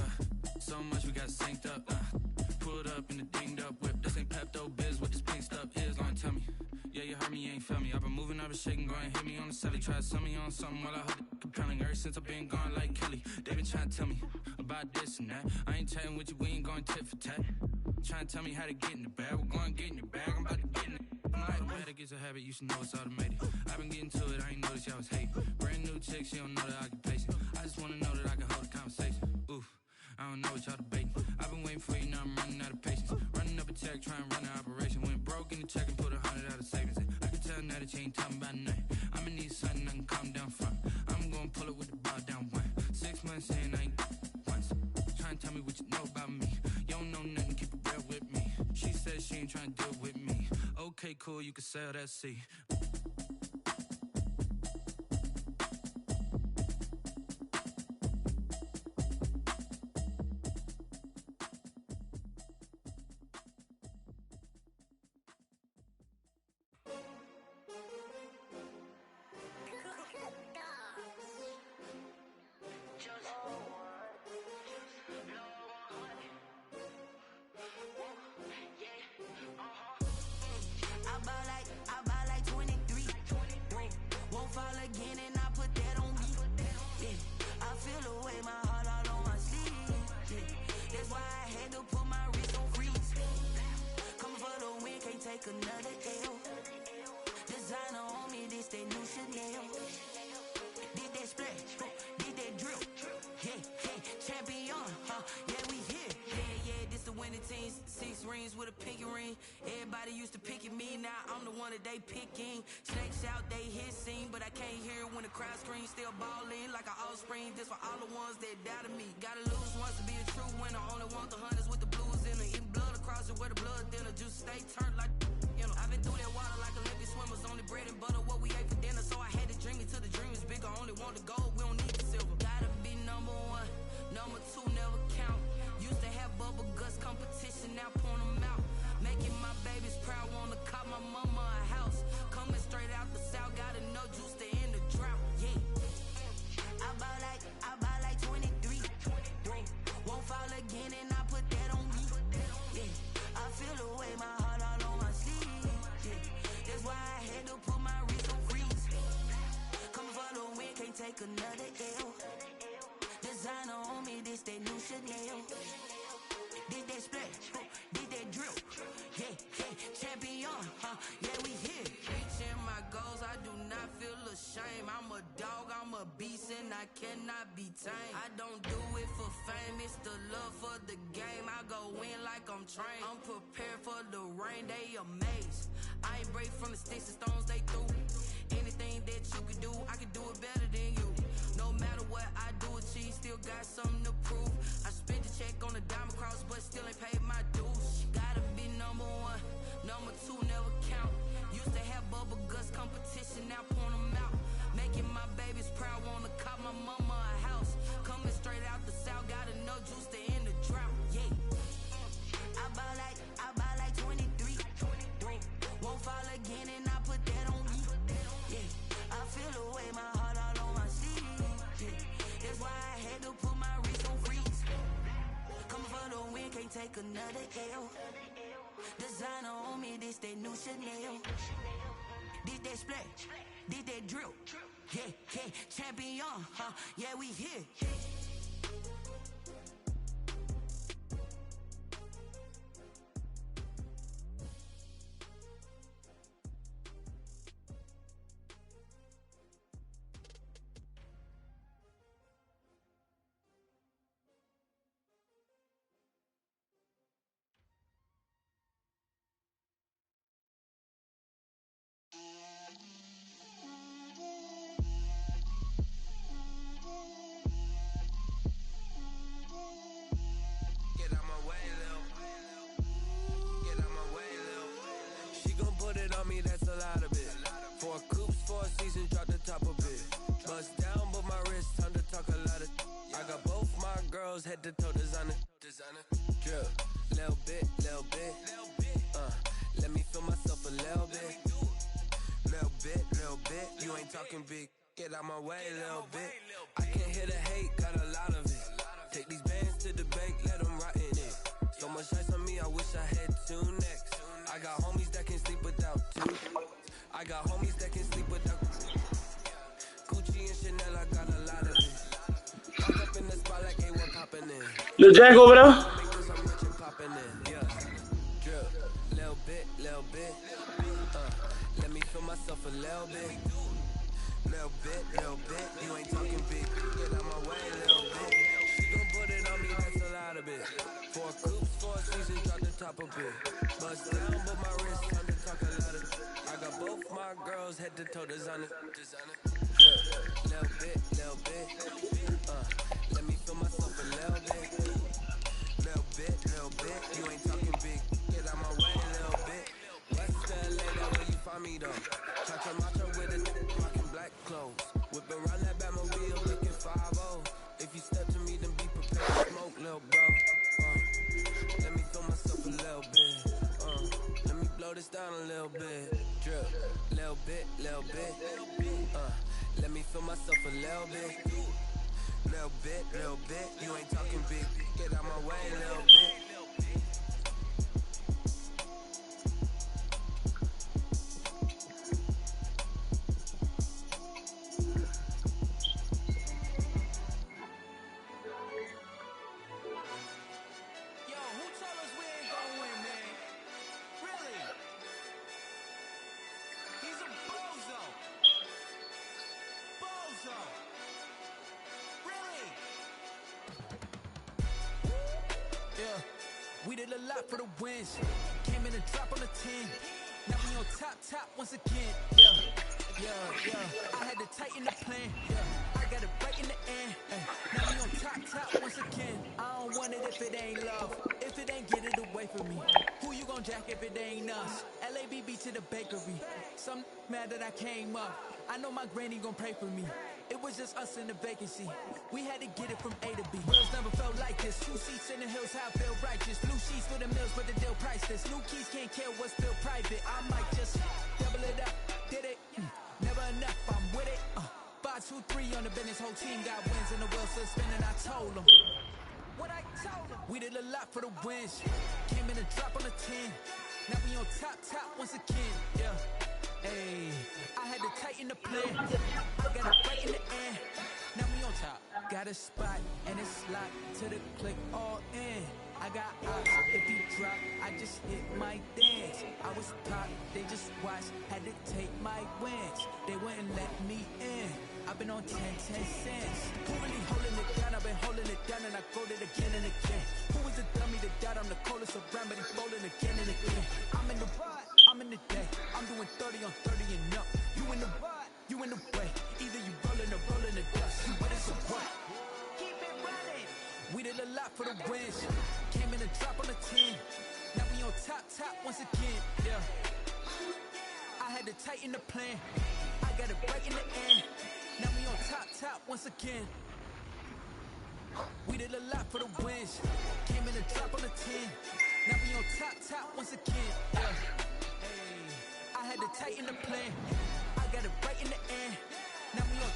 So much we got synced up. Pulled up in the dinged up whip. This ain't Pepto-Biz, what this pink stuff is. Go and tell me. Yeah, you heard me, you ain't felt me. I've been moving, I've been shaking. Go and hit me on the celly. Try to sell me on something while I hold it compelling. Ever since I've been gone like Kelly. They been trying to tell me about this and that. I ain't chatting with you, we ain't going tit for tat. Trying to tell me how to get in the bag. We're going to get in the bag, I'm about to get in it. Automatic is a habit, you should know it's automated. I've been getting to it, I ain't noticed y'all was hating. Brand new chick, she don't know the occupation. I just wanna know that I can hold a conversation. Oof, I don't know what y'all debating. I've been waiting for you, now I'm running out of patience. Running up a check, trying to run an operation. Went broke in the check and put 100 out of savings in. I can tell now that you ain't talking about nothing. I'ma need something I can calm down from. I'm gonna pull it with the bar down one. 6 months in, I ain't once. Trying to tell me what you know about me. You don't know nothing, keep it real with me. She said she ain't trying to deal with me. Okay, cool, you can sell that seat. Another L. Designer on me, this that new Chanel. Did that splash, did that drill. Yeah, yeah, champion, yeah, we here. Yeah, this the winning team. 6 rings with a pinky ring. Everybody used to pick at me, now I'm the one that they picking. Snakes out, they hissing, but I can't hear when the crowd screams. Still balling like an offspring. This for all the ones that doubted me. Gotta lose once to be a true winner. Only want the hunters with the blues in it. Eating blood across it where the blood thinner. Juice stay turned like. I've been through that water like Olympic swimmers. Only bread and butter, what we ate for dinner. So I had to dream it till the dream is bigger. Only want the gold, we don't need the silver. Gotta be number 1, number 2 never count. Used to have bubble guts competition, now point them out. Making my babies proud, wanna cop my mama a house. Coming straight out the south, gotta know juice to end the drought. Yeah, I buy like 23. Won't fall again and I put that on me. Yeah, I feel the way my heart all on my sleeve. That's why I had to put my wrist on freeze. Coming for the win, can't take another L. Designer on me, this that new Chanel. Did that splash, did that drill. Yeah, yeah, champion, yeah, we here. Reaching my goals, I do not feel ashamed. I'm a dog, I'm a beast, and I cannot be tamed. I don't do it for fame, it's the love for the game. I go in like I'm trained. I'm prepared for the rain, they amazed. I ain't break from the sticks and stones they threw. Anything that you can do, I can do it better than you. No matter what I do, achieve, still got something to prove. I spent the check on the diamond cross, but still ain't paid my dues. Gotta be number 1, number 2 never count. Used to have put that on me. Yeah, I feel the way, my heart all on my sleeve. Yeah, that's why I had to put my wrist on freeze. Come for the win, can't take another L. Designer on me, this that new Chanel. This that splash, this that drill. Yeah, yeah, champion, yeah, we here. That's a lot of it. 4 coops, 4 seasons, drop the top of it. Bust down, but my wrist, time to talk a lot of. I got both my girls head to toe designer. Drill, little bit. Let me feel myself a little bit. Little bit. You ain't talking big. Get out my way, little bit. I can't hear the hate, got a lot of it. Take these bands to the bank, let them rot in it. So much ice on me, I wish I had 2 necks. I got homies that can sleep without 2. I got homies that can sleep without Gucci and Chanel, I got a lot of it. Walk up in the spot like A1 popping in. Lil Jack over there. Because I'm rich and popping in, yeah. Drill, little bit. Let me feel myself a little bit. Little bit. You ain't talking big. Get out my way, little bit. She gon' put it on me, that's a lot of it. 4 coops, 4 seasons, drop the top of it. Bust down, but my wrist, time to talk a lot of. I got both my girls head to toe designer. Yeah, little bit. Let me feel myself a little bit. Little bit. You ain't talking big. Get out my way, little bit. West LA, that where you find me though. Chacha macho with it, rockin' black clothes. Whip around that Batmobile, looking 5-0. If you step to me, then be prepared to smoke, little bro. Let me feel myself a little bit. Let me blow this down a little bit. Drip, little bit. Let me feel myself a little bit. Little bit. You ain't talking big. Get out my way, little bit. We did a lot for the wins. Came in and drop on the 10. Now we on top once again. Yeah. I had to tighten the plan. Yeah. I got it right in the end. Now we on top once again. I don't want it if it ain't love. If it ain't, get it away from me. Who you gon' jack if it ain't us? LABB to the bakery. Some mad that I came up. I know my granny gon' pray for me. It was just us in the vacancy. We had to get it from A to B. Worlds never felt like this. 2 seats in the hills, how I feel righteous. Blue sheets for the mills, but the deal priceless. New keys can't kill what's still private. I might just double it up. Did it? Never enough, I'm with it. 5, 2, 3 on the business. Whole team got wins and the wheels still spinning. I told them what I told them. We did a lot for the wins. Came in and drop on the 10. Now we on top once again. Yeah. Hey, I had to tighten the plan. I got it right in the end. Now we on top. Got a spot and it's locked to the click all in. I got ops. If you drop, I just hit my dance. I was top, they just watched. Had to take my wins. They wouldn't let me in. I've been on 10 cents. Who really holding it down? I've been holding it down and I quote it again and again. Who is the dummy that died on the coldest around, but he's folding again and again. I'm in the ride, I'm in the day. I'm doing 30 on 30 and up. You in the ride, you in the way. Either you rolling or rolling the dust. You with us or what? Keep it running. We did a lot for the wins. Came in and drop on the 10. Now we on top once again. Yeah. I had to tighten the plan. I got it right in the end. Now we on top once again. We did a lot for the wins. Came in and drop on the 10. Now we on top once again. Yeah. Hey, I had to to tighten the plan. I got it right in the end. Now we on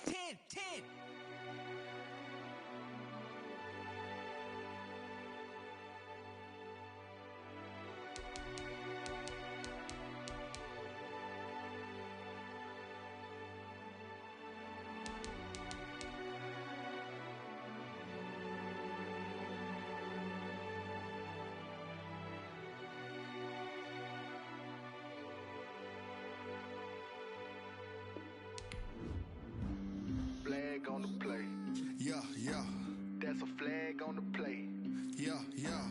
10, 10, 10. Flag on the play. Yeah, yeah. That's a flag on the play. Yeah, yeah.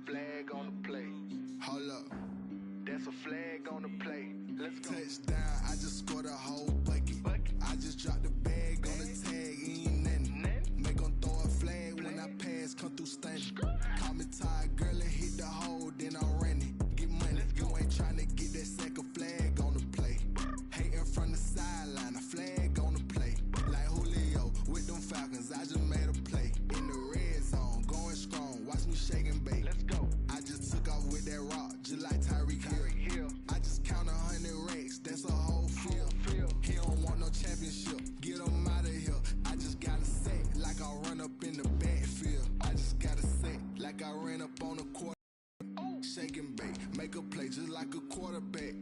Flag on the play. Hold up. That's a flag on the play. Let's go. Touchdown, I just scored a whole bucket. I just dropped the bag on the tag, ain't nothing. Make 'em throw a flag when I pass, come through stunning. Call me tired, girl, and hit the hole, then I'm running. Get money, you ain't tryna get that second flag on the play. Hating from the sideline, a flag on the play. Like Julio with them Falcons, I just made a play. In the red zone, going strong, watch me shake and bake. Let's go. I just took off with that rock, just like Tyreek Hill. I just count 100 racks, that's a whole field. He don't want no championship, get him out of here. I just gotta say, like I run up in the backfield. I just gotta say, like I ran up on the court. Shake and bake, make a play just like a quarterback.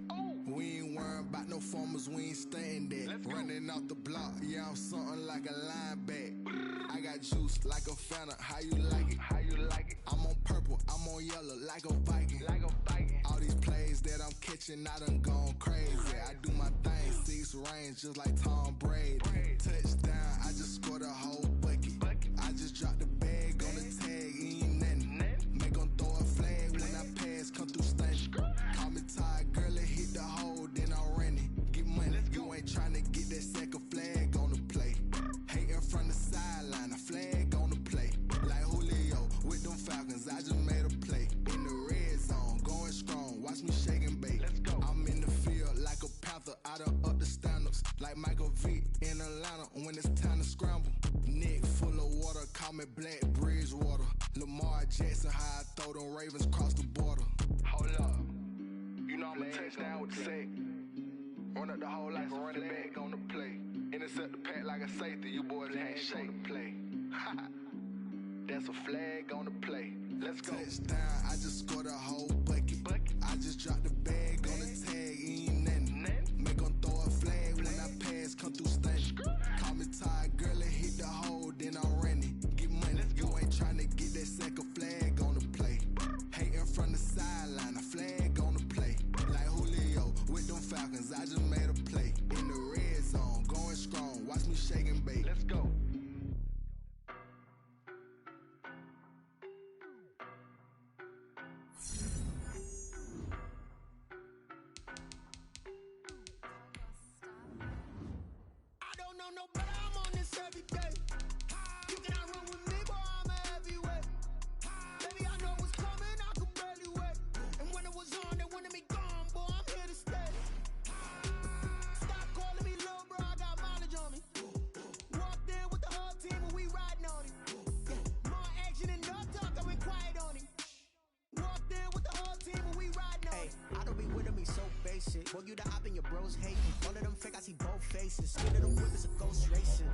We ain't worrying about no formers, we ain't staying there. Running off the block, yeah, I'm something like a lineback. I got juice like a Fanta, how you like it? How you like it? I'm on purple, I'm on yellow like a Viking. Like a Viking. All these plays that I'm catching, I done gone crazy. I do my thing, 6 range just like Tom Brady. Touchdown, I just scored a whole bucket. I just dropped the bag on the tag, ain't nothing. Make 'em throw a flag when I pass, come through stunning. Call me tired, girl, and hit the hole, then I'm running. Get money, you ain't tryna get that second flag on the play. Hating from the sideline, a flag on the play. Like Julio with them Falcons, I just made a play. In the red zone, going strong, watch me shake and bake. Let's go. I'm in the field like a Panther, I done up the stand-ups. Like Michael Vick in Atlanta when it's time to scramble. Neck full of water, call me Black Bridgewater. Lamar Jackson, how I throw them Ravens across the border. Hold up. You know I'm a touchdown with the sack. Run up the whole like a running back on the play. Intercept the pack like a safety. You boys ain't shake the play. That's a flag on the play. Let's go. Touchdown, I just scored a whole bucket. I just dropped the bag on the tag, ain't nothing. Make 'em throw a flag when I pass, come through stunning. Call me tired, girl, and hit the hole, then I'm running. Get money, you ain't tryna get that second flag on the play. Hating from the sideline, a flag on the play. Like Julio with them Falcons, I just made a play. In the red zone, going strong, watch me shake and bake. Let's go. I don't know no better, I'm on this every day. You cannot run with me, boy, I'm a heavyweight. Baby, I know what's coming, I could barely wait. And when it was on, they wanted me gone, boy, I'm here to stay. Stop calling me little bro, I got mileage on me. Walked in with the whole team and we riding on it. More action and no talk, I went quiet on it. Walked in with the whole team and we riding on it. I don't be with me so basic. Boy, you the op and your bros hate me. All of them fake, I see both faces. Skin of the whip is a ghost racing.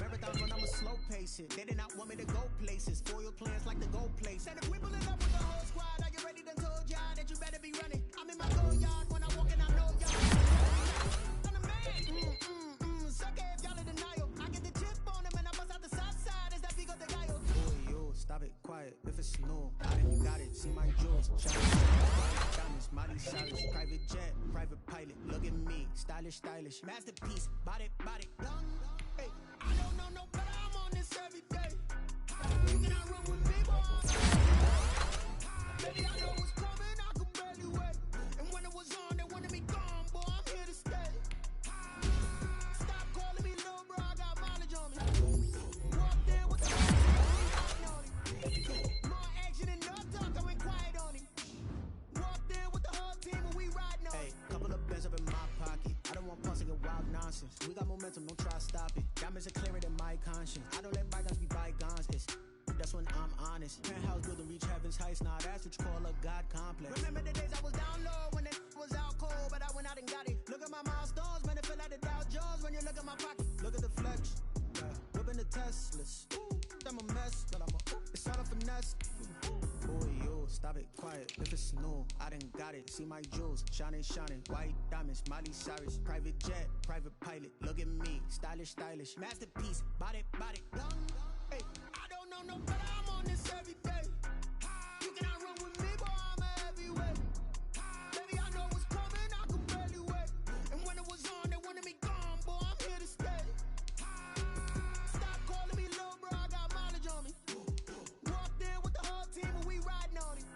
Marathon run, I'ma slow pace it. They did not want me to go places. Foil plans like the go place. And if we pulling up with the whole squad, are you ready? Done told y'all that you better be running. I'm in my go yard when I walk in, I know y'all. I'm the man. Suck it if y'all in denial. I get the chip on them and I bust out the south side. Is that Vigo de Gallo? Boy, yo, stop it, quiet. If it's no, I think you got it. See my jewels. Diamonds, Miley Cyrus, private jet, private pilot. Look at me, stylish, stylish. Masterpiece, body, body. Hey, I don't know no better, I'm on this every day. You cannot run with me, boy. Baby, I know what's coming, I could barely wait. And when it was on, they wanted me gone, boy, I'm here to stay. Stop calling me little bro, I got mileage on me. Walked in with the whole team, more action and no talk, I went quiet on it. Walked in with the whole team and we riding on it. Hey, couple of bands up in my pocket. I don't want punks to get wild nonsense. We got momentum, don't try to stop it. Diamonds are clearer than my conscience. I don't let bygones be bygones. That's when I'm honest. Penthouse building, reach heaven's heights. Nah, that's what you call a God Look at my milestones, man, it feel like the Dow Jones when you look at my pocket. Look at the flex, yeah. Whipping the Teslas. I'm a mess, but it's all a finesse. Boy, you stop it, quiet. If it's new, I done got it. See my jewels, shining, shining. White diamonds, Miley Cyrus. Private jet, private pilot. Look at me, stylish, stylish. Masterpiece, body, body. Hey, I don't know no better, I'm on this every day. You cannot run with me, boy, I'm a heavyweight. Baby, I know what's coming, I can barely wait. And when it was on, they wanted me gone, boy, I'm here to stay. Stop calling me low, bro, I got mileage on me. Walked in with the whole team and we riding on it.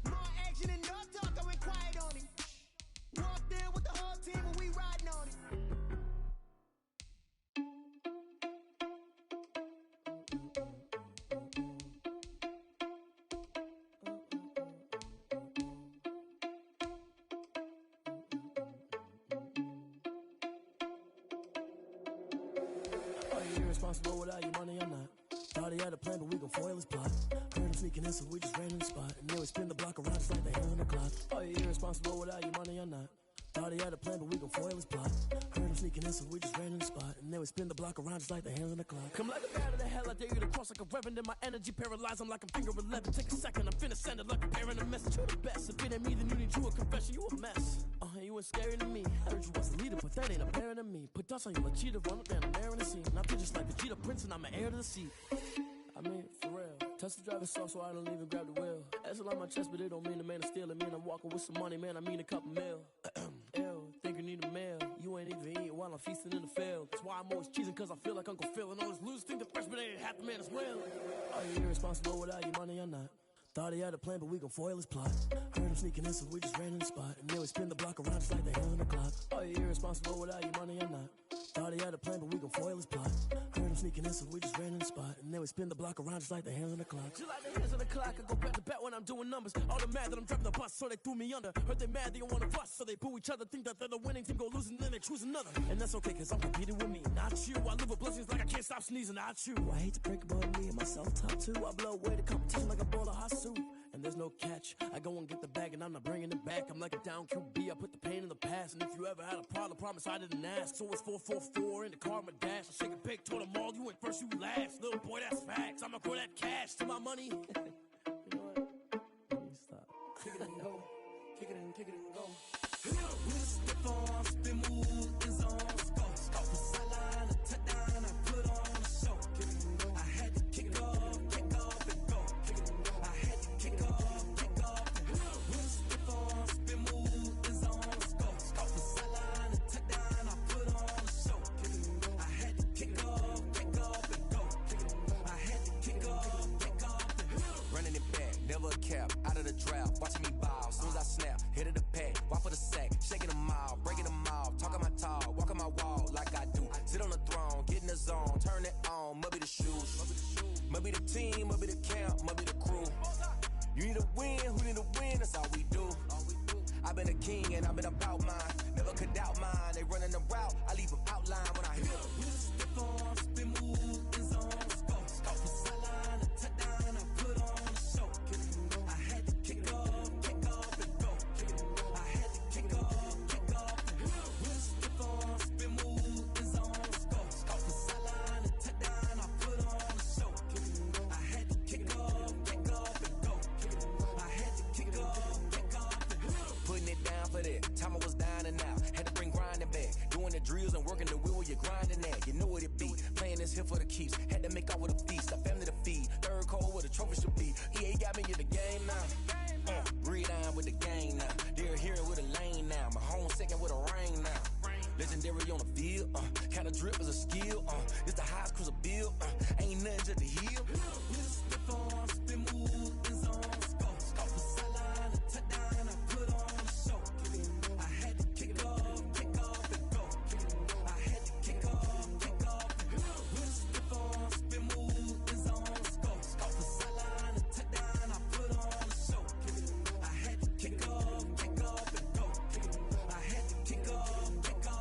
More action and no talk, I went quiet on him. Walked in with the whole team and we riding on it. Are you irresponsible without your money or not? Thought he had a plan, but we gon' foil his plot. Heard him sneaking in, so we just ran in the spot. And then we spin the block around just like the hand on the clock. Are you irresponsible without your money or not? Thought he had a plan, but we gon' foil his plot. Heard him sneaking in, so we just ran in the spot. And then we spin the block around just like the hands on the clock. Come like a bat of the hell, I dare you to cross like a reverend. And my energy paralyzed, I'm like a finger 11. Take a second, I'm finna send it like a parent a message. You the best, if it ain't me, then you need you a confession. You a mess. You ain't scary to me. Heard you was a leader, but that ain't apparent to me. Put dust on you like cheetah, run up down, I'm airing the scene. Not just like the Cheetah Prince, and I'm an heir to the seat. I mean, for real. Touch the driver's soft, so I don't even grab the wheel. That's a lot on my chest, but it don't mean the man is stealing. Mean I'm walking with some money, man, I mean a couple mil. Ew, think you need a meal. You ain't even eating while I'm feasting in the field. That's why I'm always cheesing, cause I feel like Uncle Phil. And all those losers think the freshman ain't half the man as well. Are you irresponsible without your money or not? Thought he had a plan, but we gon' foil his plot. Heard him sneaking in, so we just ran in the spot. And then we spin the block around just like the hand on the clock. Are you irresponsible without your money or not? Thought he had a plan, but we gon' foil his plot. Heard him sneaking in, so we just ran in the spot. And then we spin the block around just like the hands on the clock. Just like the hands on the clock, I go back to back when I'm doing numbers. All the mad that I'm driving the bus, so they threw me under. Heard they mad, they don't wanna bust, so they boo each other. Think that they're the winning team, go losing, then they choose another. And that's okay, cause I'm competing with me, not you. I live with blessings like I can't stop sneezing, not you. I hate to break about me and my self-talk too. I blow away the competition like a bowl of hot soup. And there's no catch. I go and get the bag and I'm not bringing it back. I'm like a down QB, I put the pain in the past. And if you ever had a problem, promise I didn't ask. So it's 444 in the car, my dash. I shake a big, told them all, you went first, you last. Little boy, that's facts. I'ma grow that cash to my money. You know what? Let me stop. Kick it and go. Kick it and go. Step on, spin move, is on, go. For sideline, a touchdown, I put on a show. I had to kick off and go. I had to kick off and go. Step on, spin move, is on, go. For sideline, a touchdown, I put on a show. I had to kick off and go. I had to kick off and go. Running it back, never a cap, out of the drought, watching me ball. Soon as I snap, hit of the pack, walk for the sack, shaking them all, breaking them off, talking my talk, walking my wall like I do. Sit on the throne, get in the zone, turn it on, must be the shoes, must be the team, must be the camp, must be the crew. You need a win, who need a win, that's all we do. I've been a king and I've been about mine, never could doubt mine. They running the route, I leave them outline when I hit them. Step on, spin move, is on, go. For sideline, a touchdown, I put on a show. I had to kick off and go. I had to kick off and go. Step on, spin move, is on, go. For sideline, a touchdown, I put on a show. I had to kick off and go. I had to kick off and go. Putting it down for that, time I was down and out, had to bring grinding back, doing the drills and working the wheel where you're grinding at, you know what it be, playing this here for the keeps, had to make out with a feast, a family to feed, third cold where the trophy should be, EA got me in the game now, breathe on with the game now, they're hearing with a lane now, my home second with a rain now, legendary on the field, kind of drip is a skill, it's the highest cruiser bill, ain't nothing just the heel. Step on, spin move, is on, go. For sideline, a touchdown, I put on a show. I had to kick off and go. I had to kick off and go. Step on, spin move, is on, go. For sideline, a touchdown, I put on a show. I had to kick off and go. I had to kick off and go.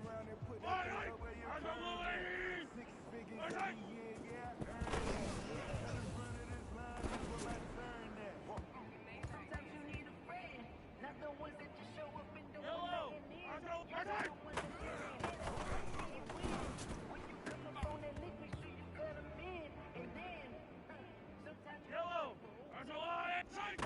around and put that thing up where you're burning. 6 figures every year, yeah, earn that. Cut in front of this line, that's where my turn at. Sometimes you need a friend, not the ones that just show up and don't put nothing in. You're the ones that get their hand when you win. When you come up on that lick, make sure you cut them in. And then, sometimes you Yellow! That's a lot of tight!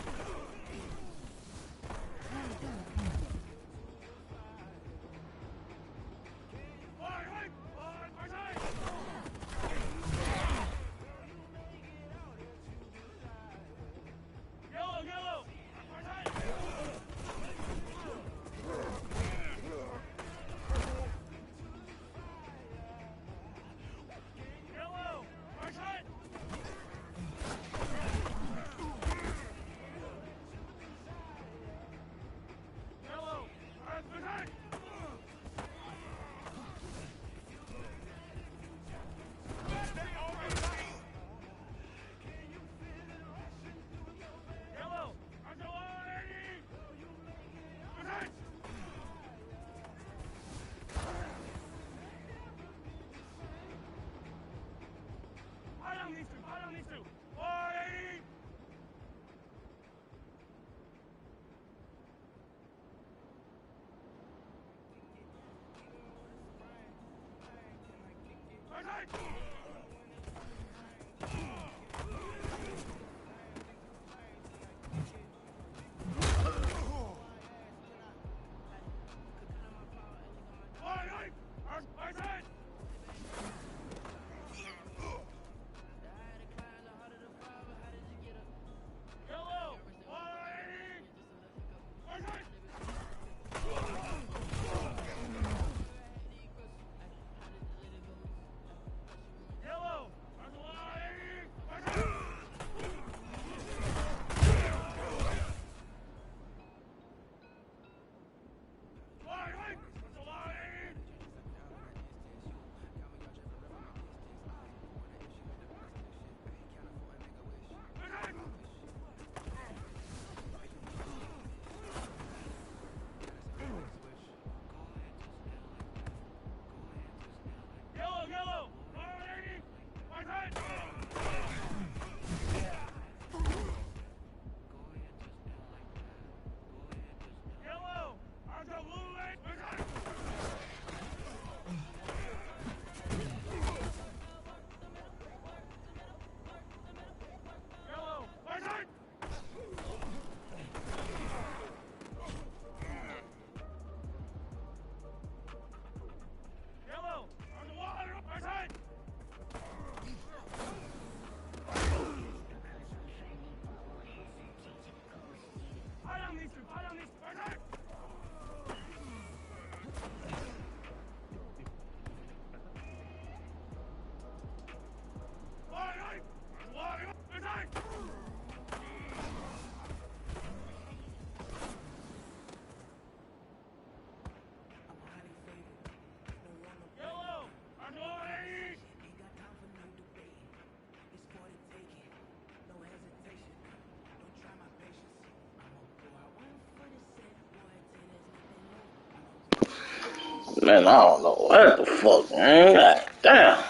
Man, I don't know what the fuck, man. God damn.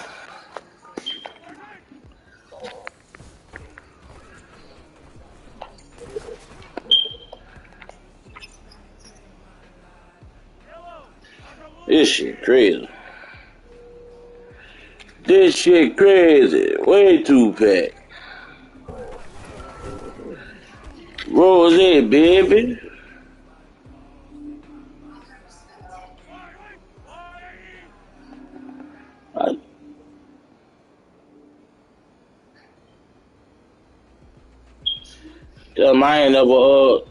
This shit crazy. This shit crazy. Way too packed. Rose, baby. Tell them I ain't never,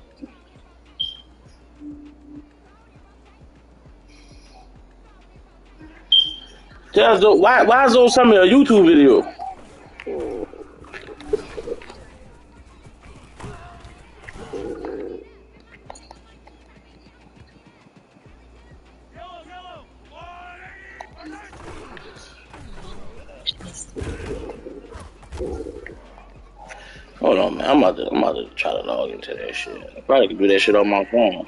tell us, why is on some of your YouTube video? Hold on, man. I'm about to try to log into that shit. I probably could do that shit on my phone.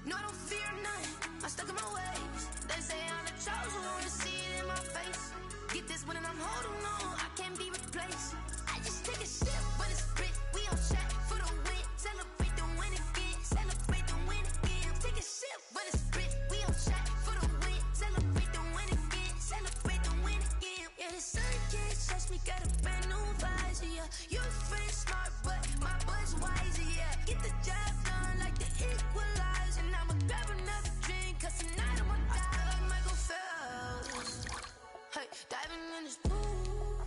No, I don't fear nothing. I'm stuck in my ways. They say I'm the chosen one to see it in my face. Get this one and I'm holding on. I can't be replaced. I just take a sip when it's split. We on track for the win. Celebrate the win again. Celebrate the win again. Take a sip when it's split. We on track for the win. Celebrate the win again. Celebrate the win again. Yeah, the sun can't touch me. Got a brand new visor. Yeah, you're friend smart, but my bud's wiser. Yeah, get the job done like the equalizer. And I'ma grab another drink, cause tonight I'ma die like Michael Phelps. Hey, diving in this pool.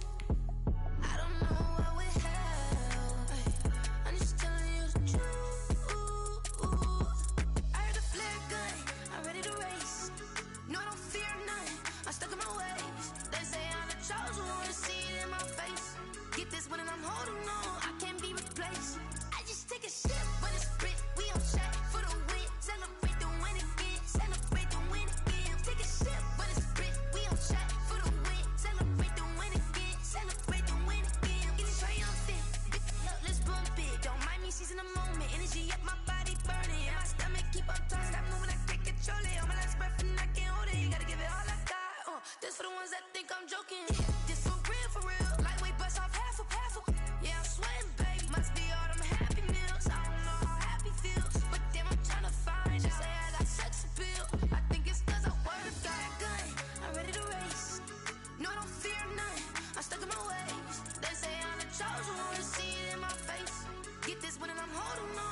I don't know what would help. Hey, I'm just telling you the truth. I heard the flare gun, I'm ready to race. No, I don't fear nothing, I'm stuck in my ways. They say I'm the chosen one to see it in my face. Get this one and I'm holding on, I can't be replaced. I just take a sip when it's split. We on track for the win. Celebrate the win again. Celebrate the win again. Take a sip when it's split. We on track for the win. Celebrate the win again. Celebrate the win again. Getting triumphant. Look, let's bump it. Don't mind me seizing the moment. Energy up my body burning. And my stomach keep on turning. Stop moving, I can't control it. On my last breath and I can't hold it. You gotta give it all I got. This for the ones that think I'm joking. This for real, for real. Lightweight bust off half a. Yeah, I'm sweating, baby. Must be all them happy meals. I don't know how happy feels, but damn, I'm trying to find. She say I got sex appeal. I think it's cause I word of got a gun. I'm ready to race. No, I don't fear nothing. I'm stuck in my ways. They say I'm the chosen one to see it in my face. Get this one and I'm holding on.